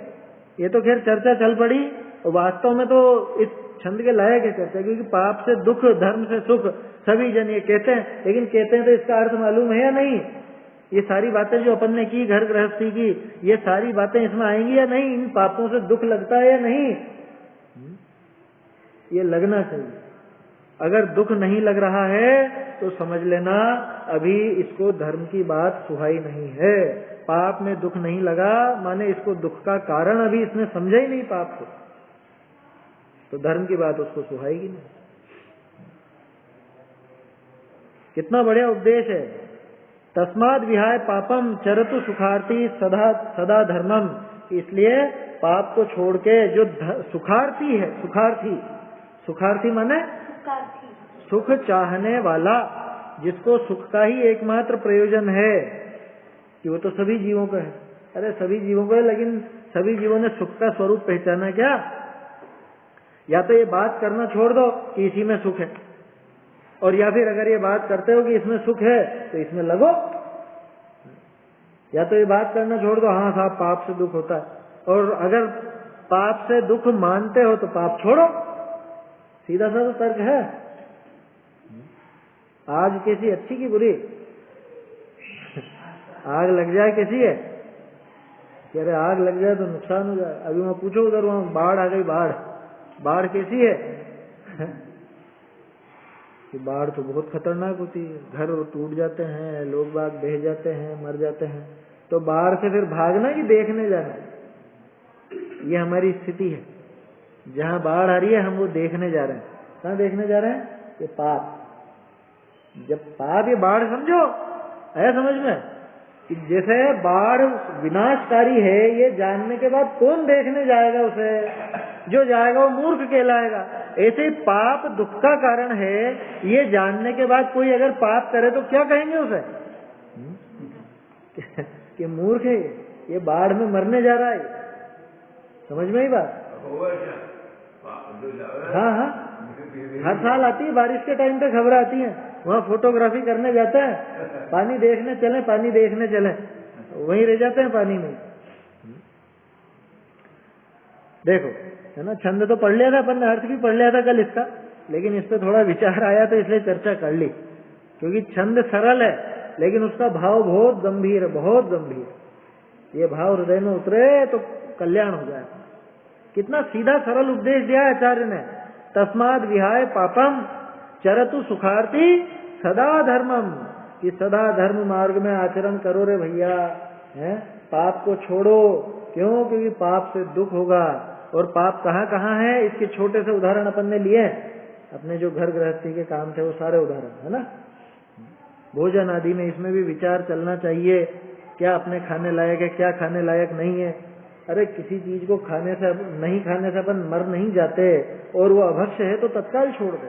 ये तो खैर चर्चा चल पड़ी, और वास्तव में तो इस छंद के लायक है चर्चा, क्योंकि पाप से दुख, धर्म से सुख, सभी जन ये कहते हैं। लेकिन कहते हैं तो इसका अर्थ मालूम है या नहीं? ये सारी बातें जो अपन ने की घर गृहस्थी की, ये सारी बातें इसमें आएंगी या नहीं? इन पापों से दुख लगता है या नहीं? ये लगना चाहिए। अगर दुख नहीं लग रहा है तो समझ लेना अभी इसको धर्म की बात सुहाई नहीं है। पाप में दुख नहीं लगा माने इसको दुख का कारण अभी इसने समझा ही नहीं पाप को, तो धर्म की बात उसको सुहाएगी नहीं। कितना बढ़िया उपदेश है। तस्माद विहाय पापम चरतु सुखार्थी सदा सदा धर्मम। इसलिए पाप को छोड़ के जो सुखार्थी है, सुखार्थी माने सुख चाहने वाला, जिसको सुख का ही एकमात्र प्रयोजन है, कि वो तो सभी जीवों का है। अरे सभी जीवों को है, लेकिन सभी जीवों ने सुख का स्वरूप पहचाना क्या? या तो ये बात करना छोड़ दो कि इसी में सुख है, और या फिर अगर ये बात करते हो कि इसमें सुख है तो इसमें लगो। या तो ये बात करना छोड़ दो, हाँ साहब पाप से दुख होता है, और अगर पाप से दुख मानते हो तो पाप छोड़ो। सीधा सा तो तर्क है। आग कैसी, अच्छी की बुरी? आग लग जाए कैसी है? कि अरे आग लग जाए तो नुकसान हो जाए। अभी वहां पूछो, उधर वहां बाढ़ आ गई, बाढ़ कैसी है? कि बाढ़ तो बहुत खतरनाक होती है, घर टूट जाते हैं, लोग बाग बह जाते हैं, मर जाते हैं। तो बाढ़ से फिर भागना कि देखने जाना? ये हमारी स्थिति है। जहां बाढ़ आ रही है हम वो देखने जा रहे हैं। कहाँ देखने जा रहे हैं? ये पाप। जब पाप, ये बाढ़ समझो, आया समझ में? कि जैसे बाढ़ विनाशकारी है, ये जानने के बाद कौन देखने जाएगा उसे? जो जाएगा वो मूर्ख कहलाएगा। ऐसे ही पाप दुख का कारण है, ये जानने के बाद कोई अगर पाप करे तो क्या कहेंगे उसे? कि मूर्ख है, ये बाढ़ में मरने जा रहा है। समझ में ही बात? हाँ, हर साल आती है, बारिश के टाइम पे खबर आती है, वहाँ फोटोग्राफी करने जाते हैं, पानी देखने चले, वहीं रह जाते हैं पानी में। देखो है ना, छंद तो पढ़ लिया था अपन ने, अर्थ भी पढ़ लिया था कल इसका, लेकिन इस पे थोड़ा विचार आया तो इसलिए चर्चा कर ली। क्योंकि छंद सरल है लेकिन उसका भाव बहुत गंभीर है, बहुत गंभीर। ये भाव हृदय में उतरे तो कल्याण हो जाए। कितना सीधा सरल उपदेश दिया है आचार्य ने। तस्माद विहाय पापम चरतु सुखार्थी सदा धर्मम, कि सदा धर्म मार्ग में आचरण करो रे भैया, है पाप को छोड़ो। क्यों? क्योंकि पाप से दुख होगा। और पाप कहाँ कहाँ है, इसके छोटे से उदाहरण अपन ने लिए, अपने जो घर गृहस्थी के काम थे वो सारे उदाहरण है ना। भोजन आदि में इसमें भी विचार चलना चाहिए, क्या अपने खाने लायक है, क्या खाने लायक नहीं है। अरे किसी चीज को खाने से नहीं खाने से अपन मर नहीं जाते, और वो अभक्ष्य है तो तत्काल छोड़ दे।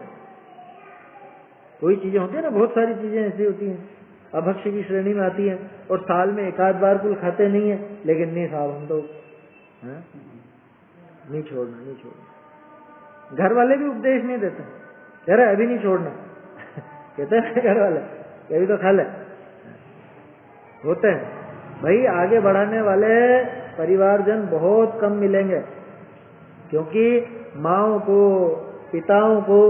कोई चीजें होती है ना, बहुत सारी चीजें ऐसी होती हैं अभक्ष्य की श्रेणी में आती हैं, और साल में एक आध बार कुल खाते नहीं है, लेकिन नहीं साहब हम तो नहीं छोड़ना, नहीं छोड़ना। घर वाले भी उपदेश नहीं देते, कह रहे अभी नहीं छोड़ना कहते हैं घर वाले अभी तो खा ले। होते हैं भाई, आगे बढ़ाने वाले परिवारजन बहुत कम मिलेंगे, क्योंकि माओं को पिताओं को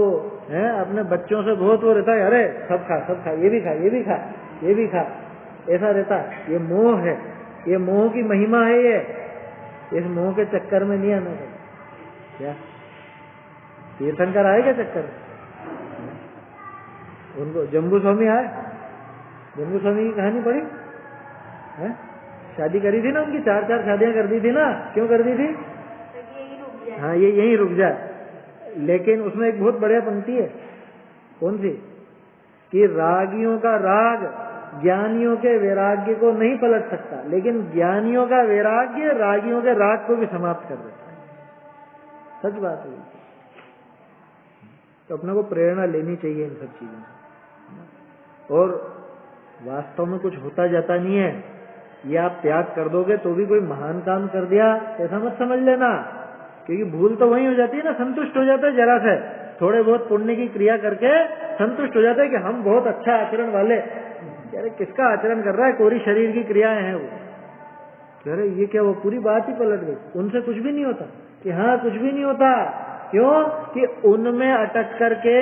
है अपने बच्चों से बहुत वो रहता है, अरे सब खा, ये भी खा, ये भी खा, ये भी खा, ऐसा रहता है। ये मोह है, ये मोह की महिमा है। ये इस मोह के चक्कर में नहीं आना चाहिए। क्या तीर्थंकर आए क्या चक्कर में? उनको जम्बू स्वामी आए, जम्बू स्वामी की कहानी पढ़ी है? शादी करी थी ना उनकी, 4 शादियां कर दी थी ना। क्यों कर दी थी? हाँ, ये यहीं रुक जाए। लेकिन उसमें एक बहुत बढ़िया पंक्ति है, कौन सी? कि रागियों का राग ज्ञानियों के वैराग्य को नहीं पलट सकता, लेकिन ज्ञानियों का वैराग्य रागियों के राग को भी समाप्त कर देता है। सच बात है। तो अपने को प्रेरणा लेनी चाहिए इन सब चीजों से। और वास्तव में कुछ होता जाता नहीं है, ये आप त्याग कर दोगे तो भी कोई महान काम कर दिया ऐसा मत समझ लेना, क्योंकि भूल तो वही हो जाती है ना। संतुष्ट हो जाता है जरा से, थोड़े बहुत पुण्य की क्रिया करके संतुष्ट हो जाता है कि हम बहुत अच्छा आचरण वाले। अरे किसका आचरण कर रहा है, कोरी शरीर की क्रियाएं हैं वो। अरे ये क्या, वो पूरी बात ही पलट गई। उनसे कुछ भी नहीं होता, कि हाँ कुछ भी नहीं होता। क्यों? कि उनमें अटक करके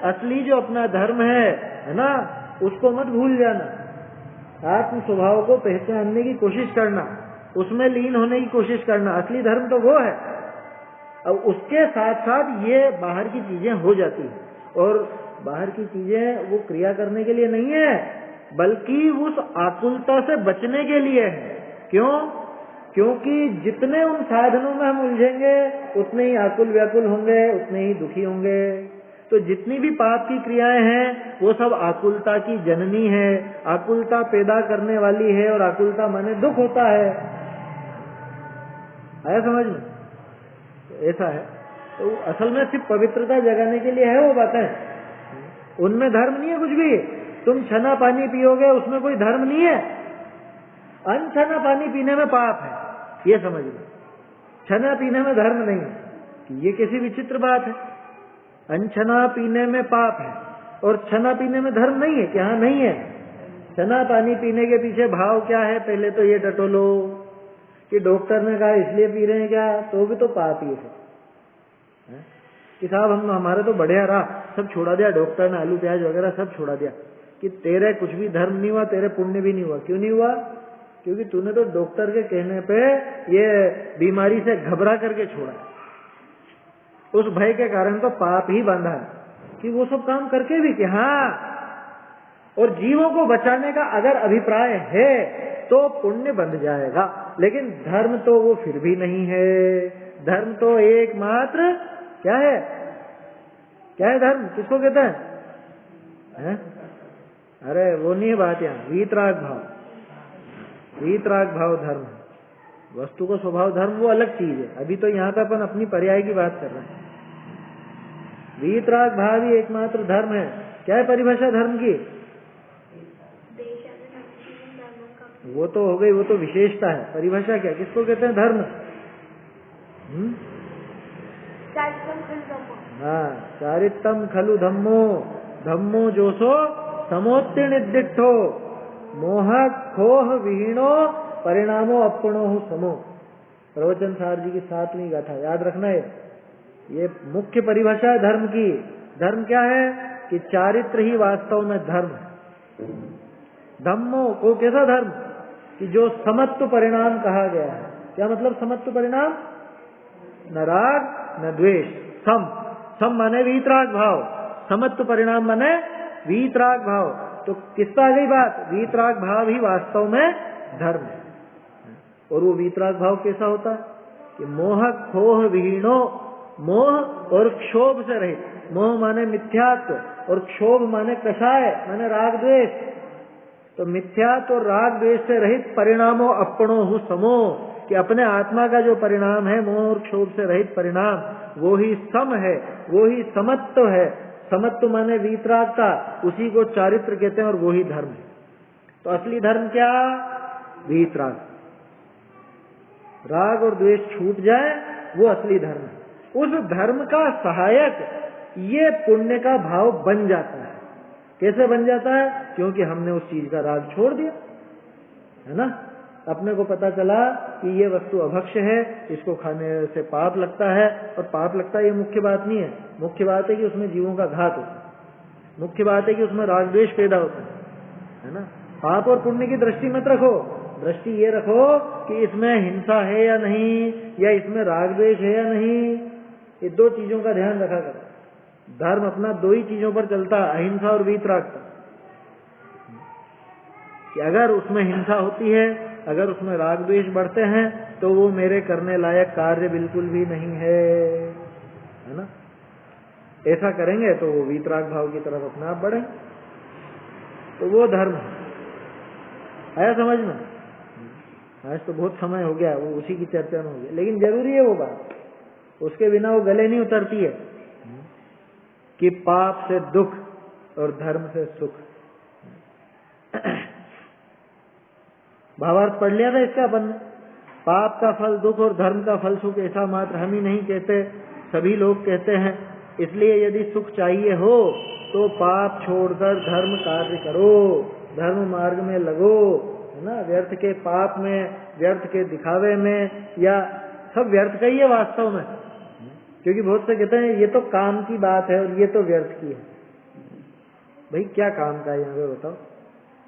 असली जो अपना धर्म है ना, उसको मत भूल जाना। आत्म स्वभाव को पहचानने की कोशिश करना, उसमें लीन होने की कोशिश करना। असली धर्म तो वो है। अब उसके साथ साथ ये बाहर की चीजें हो जाती है, और बाहर की चीजें वो क्रिया करने के लिए नहीं है, बल्कि उस आकुलता से बचने के लिए है। क्यों? क्योंकि जितने उन साधनों में हम उलझेंगे उतने ही आकुल व्याकुल होंगे, उतने ही दुखी होंगे। तो जितनी भी पाप की क्रियाएं हैं वो सब आकुलता की जननी है, आकुलता पैदा करने वाली है, और आकुलता माने दुख होता है। आया समझ में? तो ऐसा है। तो असल में सिर्फ पवित्रता जगाने के लिए है वो बातें, उनमें धर्म नहीं है कुछ भी। तुम छना पानी पियोगे, उसमें कोई धर्म नहीं है। अनछना पानी पीने में पाप है, ये समझ लो। छना पीने में धर्म नहीं है, ये कैसी विचित्र बात है। अनछना पीने में पाप है और छना पीने में धर्म नहीं है, क्या नहीं है? छना पानी पीने के पीछे भाव क्या है, पहले तो ये टटोलो कि डॉक्टर ने कहा इसलिए पी रहे हैं क्या, तो भी तो पाप ही है कि साहब हम हमारा तो बढ़िया रहा, सब छोड़ा दिया डॉक्टर ने, आलू प्याज वगैरह सब छोड़ा दिया, कि तेरे कुछ भी धर्म नहीं हुआ, तेरे पुण्य भी नहीं हुआ। क्यों नहीं हुआ? क्योंकि तूने तो डॉक्टर के कहने पे ये बीमारी से घबरा करके छोड़ा। उस भय के कारण तो पाप ही बांधा है कि वो सब काम करके भी कि हाँ। और जीवों को बचाने का अगर अभिप्राय है तो पुण्य बंध जाएगा, लेकिन धर्म तो वो फिर भी नहीं है। धर्म तो एकमात्र क्या है? क्या है धर्म? किसको कहते हैं? अरे वो नहीं है बात यहाँ। वीतराग भाव, वीतराग भाव धर्म। वस्तु को स्वभाव धर्म वो अलग चीज है। अभी तो यहाँ पे अपन अपनी पर्याय की बात कर रहे हैं। वीतराग भाव ही एकमात्र धर्म है। क्या है परिभाषा धर्म की? वो तो हो गई, वो तो विशेषता है। परिभाषा क्या, किसको कहते हैं धर्म? हाँ, चारित्रम खलु धम्मो, धम्मो जोसो समोत्तीर्णिद्दिठो, मोह खोह विहीनो परिणामो अपनो समो। प्रवचन सार जी की 7वीं गाथा याद रखना है। ये मुख्य परिभाषा है धर्म की। धर्म क्या है? कि चारित्र ही वास्तव में धर्म है। धम्मो को कैसा धर्म कि जो समत्व परिणाम कहा गया है। क्या मतलब समत्व परिणाम? न राग न द्वेष, सम। सम माने वीतराग भाव, समत्व परिणाम माने वीतराग भाव। तो किसका आ गई बात? वीतराग भाव ही वास्तव में धर्म है। और वो वीतराग भाव कैसा होता है कि मोह खोह विहीनो, मोह और क्षोभ से रहित। मोह माने मिथ्यात्व और क्षोभ माने कषाय माने राग द्वेष। तो मिथ्यात्व और राग द्वेष से रहित परिणामों अपनो हु समो, कि अपने आत्मा का जो परिणाम है मोह और क्षोभ से रहित परिणाम, वो ही सम है, वो ही समत्व है। समत्व माने वीतरागता, उसी को चारित्र कहते हैं और वो ही धर्म है। तो असली धर्म क्या? वीतराग। राग और द्वेष छूट जाए वो असली धर्म है। उस धर्म का सहायक ये पुण्य का भाव बन जाता है। कैसे बन जाता है? क्योंकि हमने उस चीज का राग छोड़ दिया है ना। अपने को पता चला कि ये वस्तु अभक्ष्य है, इसको खाने से पाप लगता है। और पाप लगता है ये मुख्य बात नहीं है। मुख्य बात है कि उसमें जीवों का घात होता है। मुख्य बात है कि उसमें राग द्वेष पैदा होता है ना। पाप और पुण्य की दृष्टि मत रखो, दृष्टि ये रखो कि इसमें हिंसा है या नहीं, या इसमें राग द्वेष है या नहीं। ये दो चीजों का ध्यान रखा करो। धर्म अपना दो ही चीजों पर चलता है, अहिंसा और वीतरागता। कि अगर उसमें हिंसा होती है, अगर उसमें राग द्वेष बढ़ते हैं, तो वो मेरे करने लायक कार्य बिल्कुल भी नहीं है ना। ऐसा करेंगे तो वो वीतराग भाव की तरफ अपने आप बढ़ेंगे। तो वो धर्म है। आया समझ में? आज तो बहुत समय हो गया, वो उसी की चर्चा में हो गया, लेकिन जरूरी है वो बात, उसके बिना वो गले नहीं उतरती है कि पाप से दुख और धर्म से सुख। भावार्थ पढ़ लिया था इसका अपन ने। पाप का फल दुख और धर्म का फल सुख, ऐसा मात्र हम ही नहीं कहते, सभी लोग कहते हैं। इसलिए यदि सुख चाहिए हो तो पाप छोड़कर धर्म कार्य करो, धर्म मार्ग में लगो, है ना। व्यर्थ के पाप में, व्यर्थ के दिखावे में, या सब व्यर्थ का ही है वास्तव में। क्योंकि बहुत से कहते हैं ये तो काम की बात है और ये तो व्यर्थ की है। भाई क्या काम का है यहाँ पे बताओ?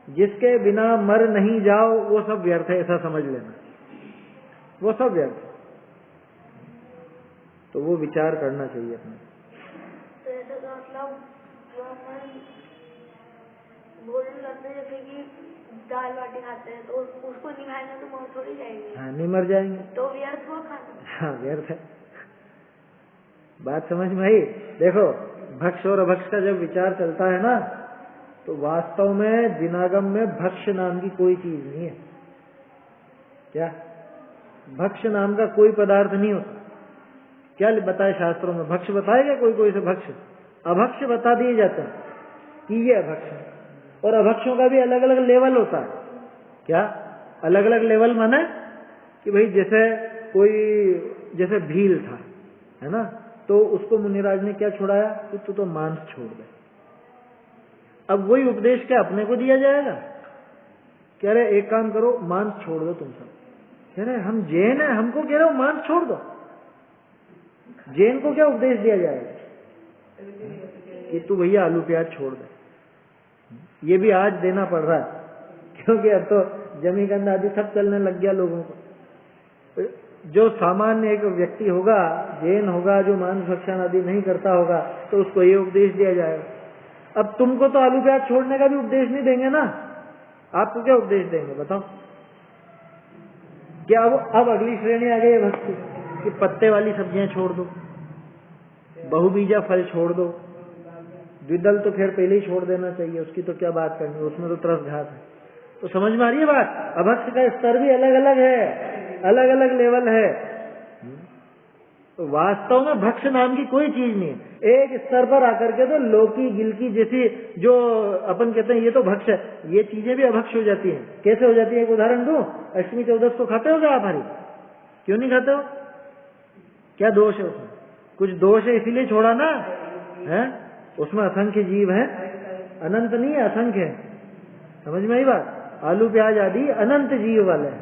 जिसके बिना मर नहीं जाओ वो सब व्यर्थ है, ऐसा समझ लेना, वो सब व्यर्थ है। तो वो विचार करना चाहिए अपने। तो ऐसा तो मतलब जो अपन भोजन करते हैं, जैसे कि दाल बाटी खाते हैं, तो उसको नहीं खाएंगे तो मर थोड़ी जाएंगे। हाँ, नहीं मर जाएंगे तो व्यर्थ वो खाना। हाँ, व्यर्थ है। बात समझ में आई? देखो, भक्ष और अभक्ष का जब विचार चलता है ना, तो वास्तव में जिनागम में भक्ष नाम की कोई चीज नहीं है। क्या? भक्ष नाम का कोई पदार्थ नहीं होता। क्या बताए शास्त्रों में? भक्ष बताएगा कोई कोई से भक्ष? अभक्ष बता दिए जाते हैं कि ये अभक्ष है। और अभक्षों का भी अलग अलग लेवल होता है। क्या अलग अलग लेवल माने? कि भाई जैसे कोई, जैसे भील था, है ना, तो उसको मुनिराज ने क्या छुड़ाया कि तू तो मांस छोड़ दे। अब वही उपदेश क्या अपने को दिया जाएगा? कह रहे एक काम करो, मांस छोड़ दो तुम सब। कह रहे हम जैन है, हमको कह रहे हो मांस छोड़ दो। जैन को क्या उपदेश दिया जाएगा कि तू भैया आलू प्याज छोड़ दे। ये भी आज देना पड़ रहा है, क्योंकि अब तो जमीकंद आदि सब चलने लग गया लोगों को। जो सामान्य एक व्यक्ति होगा, जैन होगा, जो मांस भक्षण आदि नहीं करता होगा, तो उसको ये उपदेश दिया जाएगा। अब तुमको तो आलू प्याज छोड़ने का भी उपदेश नहीं देंगे ना, आपको क्या उपदेश देंगे बताओ? क्या अब अगली श्रेणी आ गई है भक्ति कि पत्ते वाली सब्जियां छोड़ दो, बहुबीजा फल छोड़ दो। द्विदल तो फिर पहले ही छोड़ देना चाहिए, उसकी तो क्या बात करनी, उसमें तो तरस घात है। तो समझ में आ रही है बात? अभक्ष का स्तर भी अलग अलग है, अलग अलग लेवल है। तो वास्तव में भक्ष नाम की कोई चीज नहीं है। एक स्तर पर आकर के तो लौकी गिलकी जैसी जो अपन कहते हैं ये तो भक्ष है, ये चीजें भी अभक्ष हो जाती हैं। कैसे हो जाती है? एक उदाहरण दूं। अष्टमी चौदस को खाते हो क्या आप? हरी क्यों नहीं खाते हो? क्या दोष है उसमें? कुछ दोष है इसीलिए छोड़ा ना है? उसमें असंख्य जीव है, अनंत नहीं है, असंख्य है। समझ में आई बात? आलू प्याज आदि अनंत जीव वाले हैं,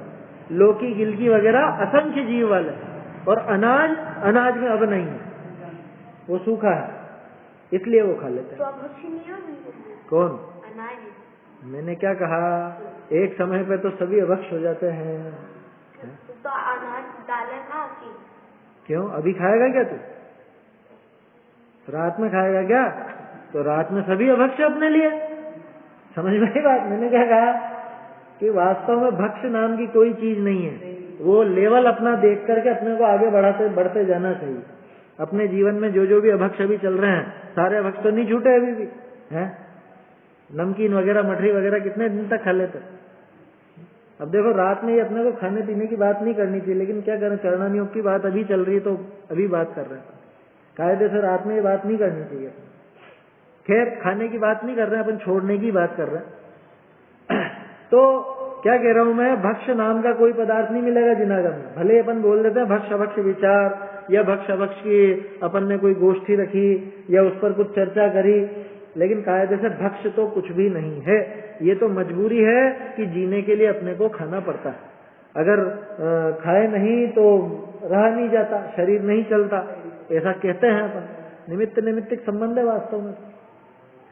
लौकी गिलकी वगैरह असंख्य जीव वाले हैं। और अनाज में अब नहीं है, वो सूखा है, इसलिए वो खा लेते हैं। तो अभक्ष नहीं है बिल्कुल? कौन? अनाज। मैंने क्या कहा, एक समय पे तो सभी अभक्ष हो जाते हैं। तो अनाज डाले खा की क्यों, अभी खाएगा क्या तू? रात में खाएगा क्या? तो रात में सभी अभक्ष अपने लिए। समझ में आई बात? मैंने क्या कहा कि वास्तव में भक्ष नाम की कोई चीज नहीं है। वो लेवल अपना देख करके अपने को आगे बढ़ते जाना चाहिए। अपने जीवन में जो जो भी अभक्ष अभी चल रहे हैं, सारे अभक्ष तो नहीं छूटे अभी भी हैं। नमकीन वगैरह, मठरी वगैरह कितने दिन तक खा लेते। अब देखो, रात में ही अपने को खाने पीने की बात नहीं करनी चाहिए, लेकिन क्या करें, चरणान योग की बात अभी चल रही है तो अभी बात कर रहे हैं। कायदे से रात में ये बात नहीं करनी चाहिए। खैर, खाने की बात नहीं कर रहे हैं अपन, छोड़ने की बात कर रहे हैं। तो क्या कह रहा हूं मैं, भक्ष नाम का कोई पदार्थ नहीं मिलेगा जिनागम में। भले अपन बोल देते हैं भक्ष अभक्ष विचार, या भक्ष अभक्ष की अपन ने कोई गोष्ठी रखी या उस पर कुछ चर्चा करी, लेकिन कायदे से भक्ष तो कुछ भी नहीं है। ये तो मजबूरी है कि जीने के लिए अपने को खाना पड़ता है। अगर खाए नहीं तो रहा नहीं जाता, शरीर नहीं चलता, ऐसा कहते हैं अपन। निमित्त निमित्तिक संबंध है वास्तव में।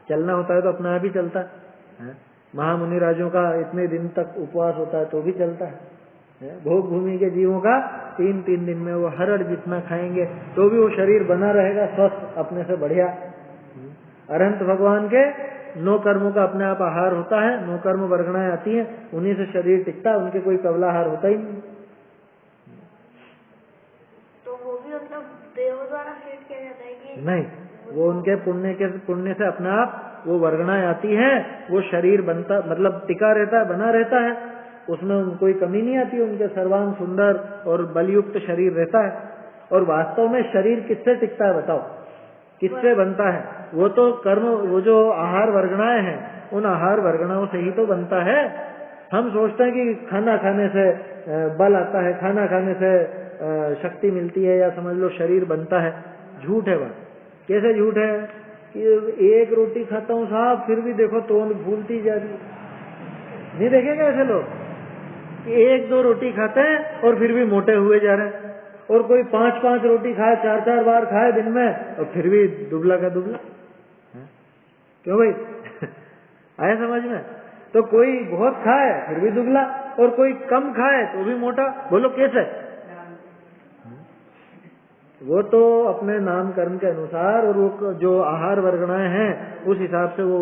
चलना होता है तो अपना आप ही चलता है। महामुनि राजों का इतने दिन तक उपवास होता है तो भी चलता है। भोग भूमि के जीवों का 3-3 दिन में वो हरड़ जितना खाएंगे तो भी वो शरीर बना रहेगा, स्वस्थ, अपने से बढ़िया। अरहंत भगवान के 9 कर्मों का अपने आप आहार होता है, 9 कर्म वर्गणाएं आती हैं, उन्हीं से शरीर टिकता है, उनके कोई कवलाहार होता ही नहीं। तो वो भी मतलब देव द्वारा सेट किया जाता है कि नहीं, वो उनके पुण्य से अपने आप वो वर्गणाएं आती हैं, वो शरीर बनता, मतलब टिका रहता है, बना रहता है, उसमें कोई कमी नहीं आती। उनके सर्वांग सुंदर और बलयुक्त शरीर रहता है। और वास्तव में शरीर किससे टिकता है बताओ, किससे बनता है? वो तो कर्म, वो जो आहार वर्गणाएं हैं, उन आहार वर्गणाओं से ही तो बनता है। हम सोचते हैं कि खाना खाने से बल आता है, खाना खाने से शक्ति मिलती है, या समझ लो शरीर बनता है। झूठ है बात। कैसे झूठ है कि एक रोटी खाता हूँ साहब, फिर भी देखो तोंद फूलती जा रही। नहीं देखेंगे ऐसे लोग कि 1-2 रोटी खाते हैं और फिर भी मोटे हुए जा रहे हैं, और कोई 5-5 रोटी खाए, 4-4 बार खाए दिन में, और फिर भी दुबला का दुबला। क्यों भाई? आया समझ में? तो कोई बहुत खाए फिर भी दुबला, और कोई कम खाए तो भी मोटा। बोलो कैसे? वो तो अपने नाम कर्म के अनुसार, और वो जो आहार वर्गणाएं हैं उस हिसाब से वो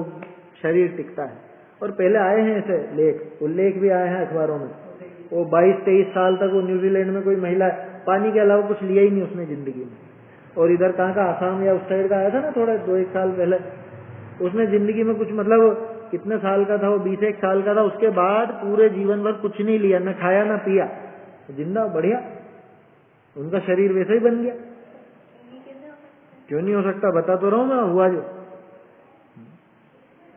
शरीर टिकता है। और पहले आए हैं ऐसे उल्लेख भी आए हैं अखबारों में। वो 22-23 साल तक वो न्यूजीलैंड में कोई महिला पानी के अलावा कुछ लिया ही नहीं उसने जिंदगी में। और इधर कहाँ का, आसाम या उस साइड का आया था ना थोड़ा 2-1 साल पहले, उसने जिंदगी में कुछ, मतलब कितने साल का था वो, 20-1 साल का था। उसके बाद पूरे जीवन भर कुछ नहीं लिया, न खाया न पिया, जिंदा बढ़िया, उनका शरीर वैसे ही बन गया। क्यों नहीं हो सकता? बता तो रहा हूं मैं, हुआ जो।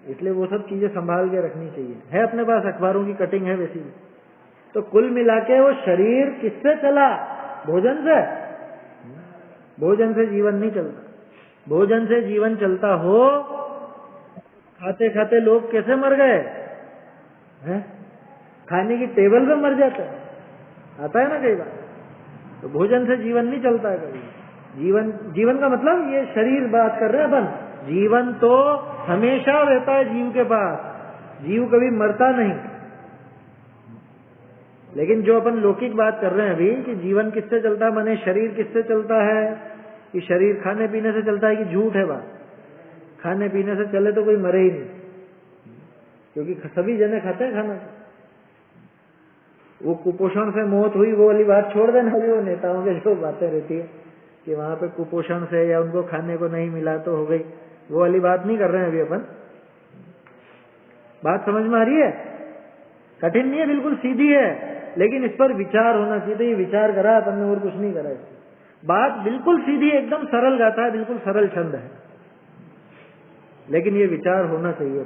इसलिए वो सब चीजें संभाल के रखनी चाहिए। है अपने पास अखबारों की कटिंग है वैसी भी। तो कुल मिला के वो शरीर किससे चला? भोजन से। भोजन से जीवन नहीं चलता। भोजन से जीवन चलता हो, खाते खाते लोग कैसे मर गए हैं? खाने की टेबल पे मर जाते हैं, आता है ना कई बार। तो भोजन से जीवन नहीं चलता है कभी। जीवन का मतलब ये शरीर बात कर रहे हैं अपन। जीवन तो हमेशा रहता है जीव के पास, जीव कभी मरता नहीं। लेकिन जो अपन लौकिक बात कर रहे हैं अभी कि जीवन किससे चलता है, माने शरीर किससे चलता है, कि शरीर खाने पीने से चलता है, कि झूठ है बात। खाने पीने से चले तो कोई मरे ही नहीं, क्योंकि सभी जने खाते हैं खाना। वो कुपोषण से मौत हुई वो वाली बात छोड़ देना, वो नेताओं के जो बातें रहती है कि वहां पे कुपोषण से या उनको खाने को नहीं मिला तो हो गई, वो वाली बात नहीं कर रहे हैं अभी अपन। बात समझ में आ रही है? कठिन नहीं है, बिल्कुल सीधी है, लेकिन इस पर विचार होना चाहिए। तो ये विचार करा अपन ने, और कुछ नहीं करा। बात बिल्कुल सीधी, एकदम सरल गाथा है, बिल्कुल सरल छंद है, लेकिन ये विचार होना चाहिए।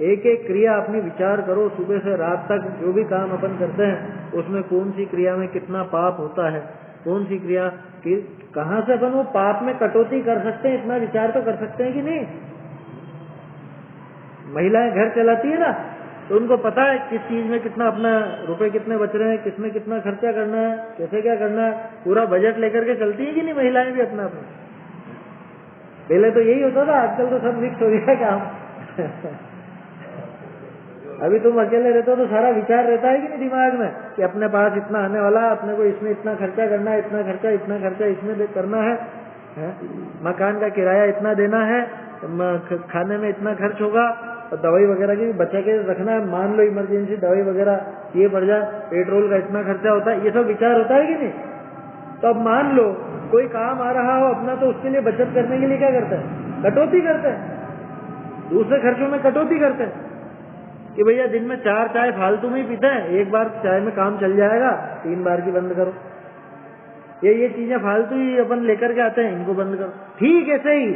एक एक क्रिया अपनी विचार करो, सुबह से रात तक जो भी काम अपन करते हैं उसमें कौन सी क्रिया में कितना पाप होता है, कौन सी क्रिया कि कहां से अपन वो पाप में कटौती कर सकते हैं, इतना विचार तो कर सकते हैं कि नहीं। महिलाएं घर चलाती है ना, तो उनको पता है किस चीज में कितना, अपना रुपए कितने बच रहे हैं, किसमें कितना खर्चा करना है, कैसे क्या करना है, पूरा बजट लेकर के चलती है कि नहीं महिलाएं भी अपना अपना। पहले तो यही होता था, आजकल तो सब मिक्स हो गया काम। अभी तुम अकेले रहते हो तो सारा विचार रहता है कि नहीं दिमाग में कि अपने पास इतना आने वाला, अपने को इसमें इतना खर्चा करना है, इतना खर्चा इसमें करना है, मकान का किराया इतना देना है, खाने में इतना खर्च होगा, और दवाई वगैरह की भी बचा के रखना है। मान लो इमरजेंसी दवाई वगैरह ये पड़ जाए, पेट्रोल का इतना खर्चा होता है, ये सब विचार होता है कि नहीं। तो अब मान लो कोई काम आ रहा हो अपना, तो उसके लिए बचत करने के लिए क्या करता है? कटौती करता है, दूसरे खर्चों में कटौती करते हैं कि भैया दिन में 4 चाय फालतू में ही पीते हैं, एक बार चाय में काम चल जाएगा, 3 बार की बंद करो। ये चीजें फालतू ही अपन लेकर के आते हैं, इनको बंद करो। ठीक ऐसे ही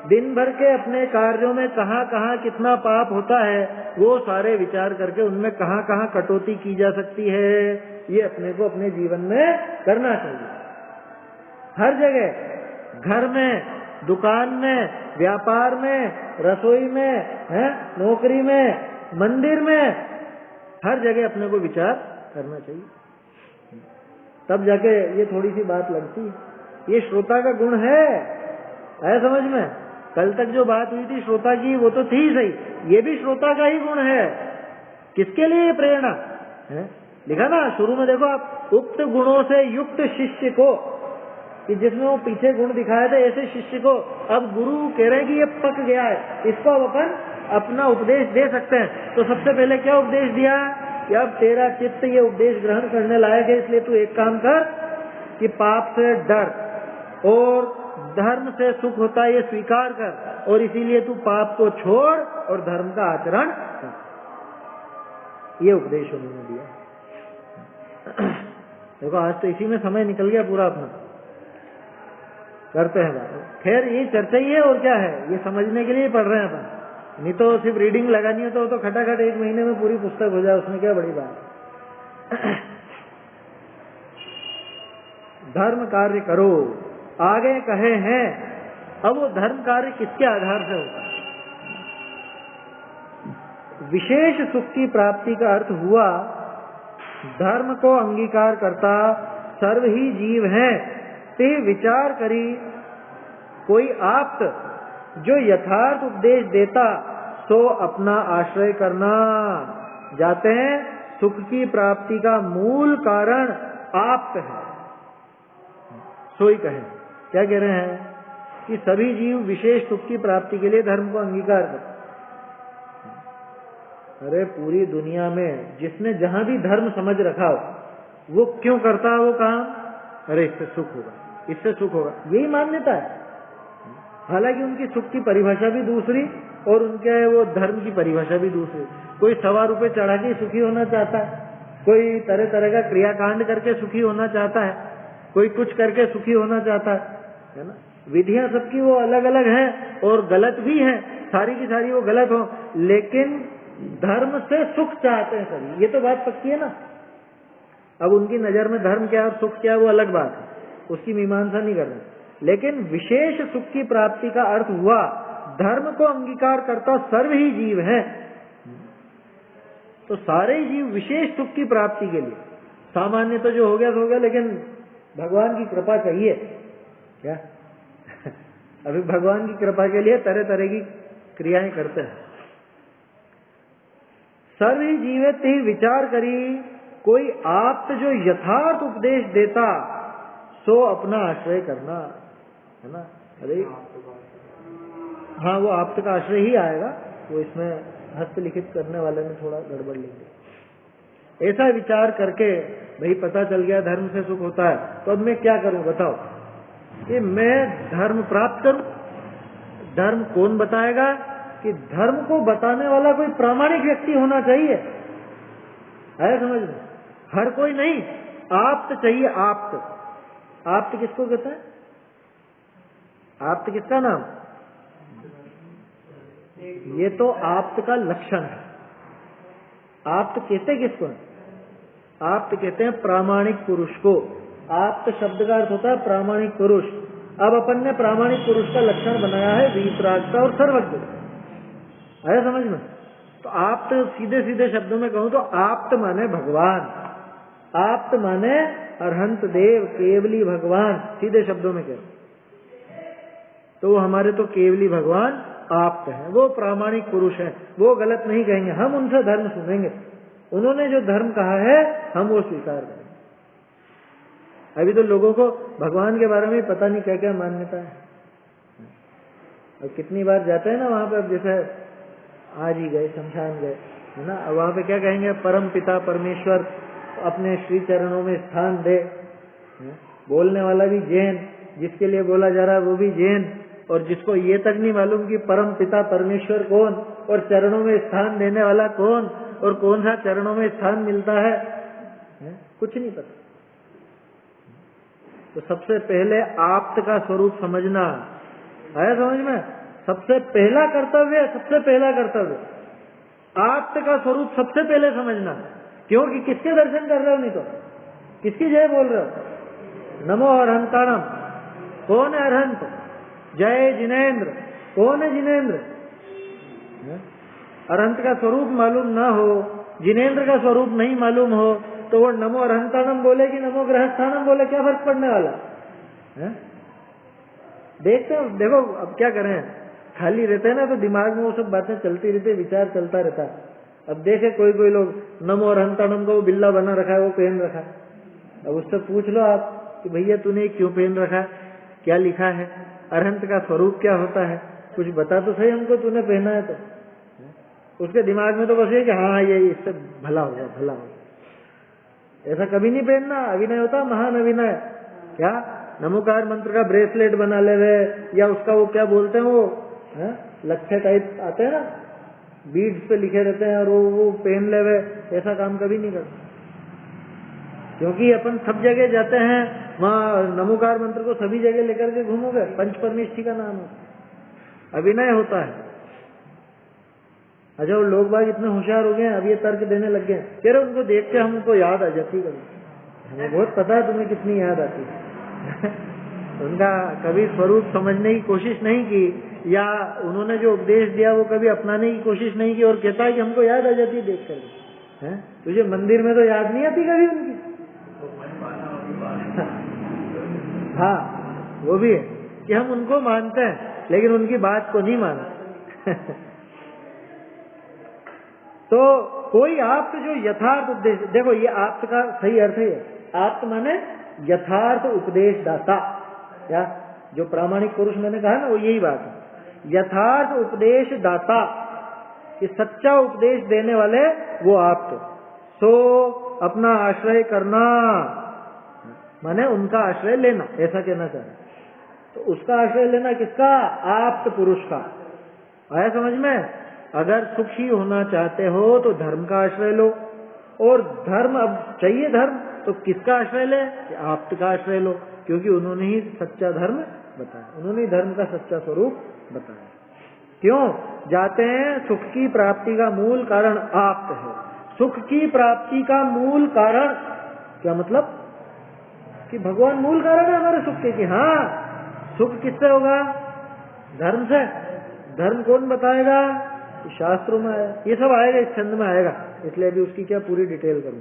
दिन भर के अपने कार्यों में कहाँ कहाँ कितना पाप होता है, वो सारे विचार करके उनमें कहाँ कहाँ कटौती की जा सकती है, ये अपने को अपने जीवन में करना चाहिए। हर जगह, घर में, दुकान में, व्यापार में, रसोई में, नौकरी में, मंदिर में, हर जगह अपने को विचार करना चाहिए, तब जाके ये थोड़ी सी बात लगती है। ये श्रोता का गुण है समझ में। कल तक जो बात हुई थी श्रोता की, वो तो थी सही, ये भी श्रोता का ही गुण है। किसके लिए ये प्रेरणा है? लिखा ना शुरू में, देखो आप, उक्त गुणों से युक्त शिष्य को, कि जिसमें वो पीछे गुण दिखाए थे, ऐसे शिष्य को अब गुरु कह रहे हैं कि ये पक गया है, इसको अब अपन अपना उपदेश दे सकते हैं। तो सबसे पहले क्या उपदेश दिया कि अब तेरा चित्त ये उपदेश ग्रहण करने लायक है, इसलिए तू एक काम कर कि पाप से डर और धर्म से सुख होता है ये स्वीकार कर, और इसीलिए तू पाप को छोड़ और धर्म का आचरण कर। ये उपदेश उन्होंने दिया। देखो आज तो इसी में समय निकल गया पूरा अपना, करते हैं बात। खैर ये चर्चा ही है, और क्या है, ये समझने के लिए पढ़ रहे हैं अपन, नहीं तो सिर्फ रीडिंग लगानी है तो खटाखट 1 महीने में पूरी पुस्तक हो जाए, उसमें क्या बड़ी बात है। धर्म कार्य करो, आगे कहे हैं। अब वो धर्म कार्य किसके आधार से होता है? विशेष सुख की प्राप्ति का अर्थ हुआ धर्म को अंगीकार करता सर्व ही जीव हैं, ते विचार करी कोई आप्त जो यथार्थ उपदेश देता, सो अपना आश्रय करना। जाते हैं सुख की प्राप्ति का मूल कारण आप्त है, सोई कहे। क्या कह रहे हैं कि सभी जीव विशेष सुख की प्राप्ति के लिए धर्म को अंगीकार करते। अरे पूरी दुनिया में जिसने जहां भी धर्म समझ रखा हो, वो क्यों करता है वो काम? अरे इससे सुख होगा, इससे सुख होगा, यही मान्यता है। हालांकि उनकी सुख की परिभाषा भी दूसरी और उनके वो धर्म की परिभाषा भी दूसरी। कोई 1.25 रुपए चढ़ा के सुखी होना चाहता है, कोई तरह तरह का क्रियाकांड करके सुखी होना चाहता है, कोई कुछ करके सुखी होना चाहता है ना। विधियां सबकी वो अलग अलग हैं और गलत भी हैं, सारी की सारी वो गलत हो, लेकिन धर्म से सुख चाहते हैं सभी। ये तो बात पक्की है ना। अब उनकी नजर में धर्म क्या और सुख क्या वो अलग बात है, उसकी मीमांसा नहीं कर रहे। लेकिन विशेष सुख की प्राप्ति का अर्थ हुआ धर्म को अंगीकार करता सर्व ही जीव है। तो सारे ही जीव विशेष सुख की प्राप्ति के लिए, सामान्य तो जो हो गया तो हो गया, लेकिन भगवान की कृपा चाहिए क्या? अभी भगवान की कृपा के लिए तरह तरह की क्रियाएं करते हैं। सर्व ही जीवित ही विचार करी कोई आप्त जो यथार्थ उपदेश देता, सो अपना आश्रय करना, है ना। अरे हाँ, वो आप्त का आश्रय ही आएगा, वो इसमें हस्तलिखित करने वाले ने थोड़ा गड़बड़ लिखी। ऐसा विचार करके भाई पता चल गया धर्म से सुख होता है, तो अब मैं क्या करूं बताओ? कि मैं धर्म प्राप्त करूं। धर्म कौन बताएगा? कि धर्म को बताने वाला कोई प्रामाणिक व्यक्ति होना चाहिए, है समझ में? हर कोई नहीं, आप्त चाहिए। आप्त, आप्त किसको कहते हैं? आप्त किसका नाम? ये तो आप्त का लक्षण है। आप्त कहते किसको है? आप्त कहते हैं प्रामाणिक पुरुष को। आप्त शब्द का अर्थ होता है प्रामाणिक पुरुष। अब अपन ने प्रामाणिक पुरुष का लक्षण बनाया है वीतरागता और सर्वज्ञ, है समझ में? तो आप्त सीधे सीधे शब्दों में कहूं तो आप्त माने भगवान, आप्त माने अरहंत देव, केवली भगवान, सीधे शब्दों में कह। तो वो हमारे तो केवली भगवान आप्त हैं, वो प्रामाणिक पुरुष हैं, वो गलत नहीं कहेंगे, हम उनसे धर्म सुनेंगे, उन्होंने जो धर्म कहा है हम वो स्वीकार करेंगे। अभी तो लोगों को भगवान के बारे में पता नहीं क्या क्या मान्यता है, और कितनी बार जाते हैं ना वहां पे, अब जैसे आज ही गए शमशान गए है ना, अब वहां पे क्या कहेंगे, परम पिता परमेश्वर अपने श्री चरणों में स्थान दे, बोलने वाला भी जैन, जिसके लिए बोला जा रहा है वो भी जैन, और जिसको ये तक नहीं मालूम कि परम पिता परमेश्वर कौन और चरणों में स्थान देने वाला कौन और कौन सा चरणों में स्थान मिलता है, कुछ नहीं पता। तो सबसे पहले आप्त का स्वरूप समझना आया समझ में, सबसे पहला कर्तव्य, सबसे पहला कर्तव्य आप्त का स्वरूप सबसे पहले समझना। क्योंकि किसके दर्शन कर रहे हो, नहीं तो किसकी जय बोल रहे हो, नमो अरहंताणम, कौन है अरहंत, जय जिनेन्द्र, कौन है जिनेन्द्र। अरहंत का स्वरूप मालूम ना हो, जिनेन्द्र का स्वरूप नहीं मालूम हो, तो वो नमो अरहंताणम बोले कि नमो ग्रहस्थानम बोले, क्या फर्क पड़ने वाला है? देखते हो, देखो अब क्या करें, खाली रहते हैं ना तो दिमाग में वो सब बातें चलती रहती, विचार चलता रहता है। अब देखे कोई कोई लोग नमो अरहंताणम को बिल्ला बना रखा है, वो पहन रखा है, अब उससे पूछ लो आप कि भैया तूने क्यों पहन रखा है, क्या लिखा है, अरहंत का स्वरूप क्या होता है, कुछ बता तो सही हमको, तूने पहना है तो। उसके दिमाग में तो बस ये कि हाँ ये इससे भला होगा, भला होगा। ऐसा कभी नहीं पहनना, अभिनय होता महान अभिनय। क्या नमोकार मंत्र का ब्रेसलेट बना ले वे, या उसका वो क्या बोलते हैं वो लच्छे टाइप आते हैं ना, बीड्स पे लिखे रहते हैं, और वो पहन ले वे, ऐसा काम कभी नहीं करता। क्योंकि अपन सब जगह जाते हैं, वहाँ नमोकार मंत्र को सभी जगह लेकर के घूमोगे, पंचपरमेष्ठी का नाम है, अभिनय होता है। अच्छा, वो लोग बाग इतने होशियार हो गए हैं, अब ये तर्क देने लग गए, कह रहे उनको देख के हमको याद आ जाती कभी, हमें बहुत पता है तुम्हें कितनी याद आती है। उनका कभी स्वरूप समझने की कोशिश नहीं की, या उन्होंने जो उपदेश दिया वो कभी अपनाने की कोशिश नहीं की, और कहता है कि हमको याद आ जाती है देख कर। तुझे मंदिर में तो याद नहीं आती कभी उनकी। हाँ, वो भी है कि हम उनको मानते हैं लेकिन उनकी बात को नहीं मानते। तो कोई आप्त जो यथार्थ उपदेश, देखो ये आप्त का सही अर्थ है, आप्त माने यथार्थ उपदेश दाता, या जो प्रामाणिक पुरुष मैंने कहा ना वो यही बात है, यथार्थ उपदेश दाता, कि सच्चा उपदेश देने वाले वो आप्त। सो अपना आश्रय करना माने उनका आश्रय लेना, ऐसा कहना चाह रहे। तो उसका आश्रय लेना किसका, आप्त पुरुष का। आया समझ में। अगर सुखी होना चाहते हो तो धर्म का आश्रय लो, और धर्म अब चाहिए धर्म तो किसका आश्रय ले, आप्त का आश्रय लो, क्योंकि उन्होंने ही सच्चा धर्म बताया, उन्होंने ही धर्म का सच्चा स्वरूप बताया। क्यों जाते हैं, सुख की प्राप्ति का मूल कारण आप्त है। सुख की प्राप्ति का मूल कारण क्या मतलब, कि भगवान मूल कारण है हमारे सुख के, कि हाँ सुख किससे होगा, धर्म से। धर्म कौन बताएगा, शास्त्रों में आया, ये सब आएगा, इस छंद में आएगा, इसलिए अभी उसकी क्या पूरी डिटेल करूं,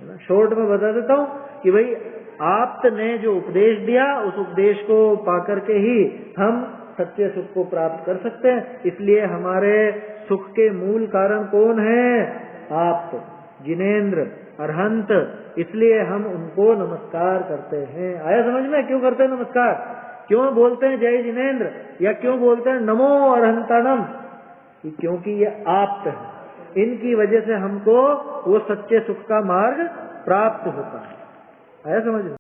है ना। शॉर्ट में बता देता हूं कि भाई आप्त ने जो उपदेश दिया उस उपदेश को पाकर के ही हम सच्चे सुख को प्राप्त कर सकते हैं। इसलिए हमारे सुख के मूल कारण कौन है, आप्त, जिनेन्द्र, अरहंत, इसलिए हम उनको नमस्कार करते हैं। आया समझ में, क्यों करते हैं नमस्कार, क्यों बोलते हैं जय जिनेन्द्र, या क्यों बोलते हैं नमो अरहंताणम, क्योंकि ये आप्त है, इनकी वजह से हमको वो सच्चे सुख का मार्ग प्राप्त होता है। आया समझ में।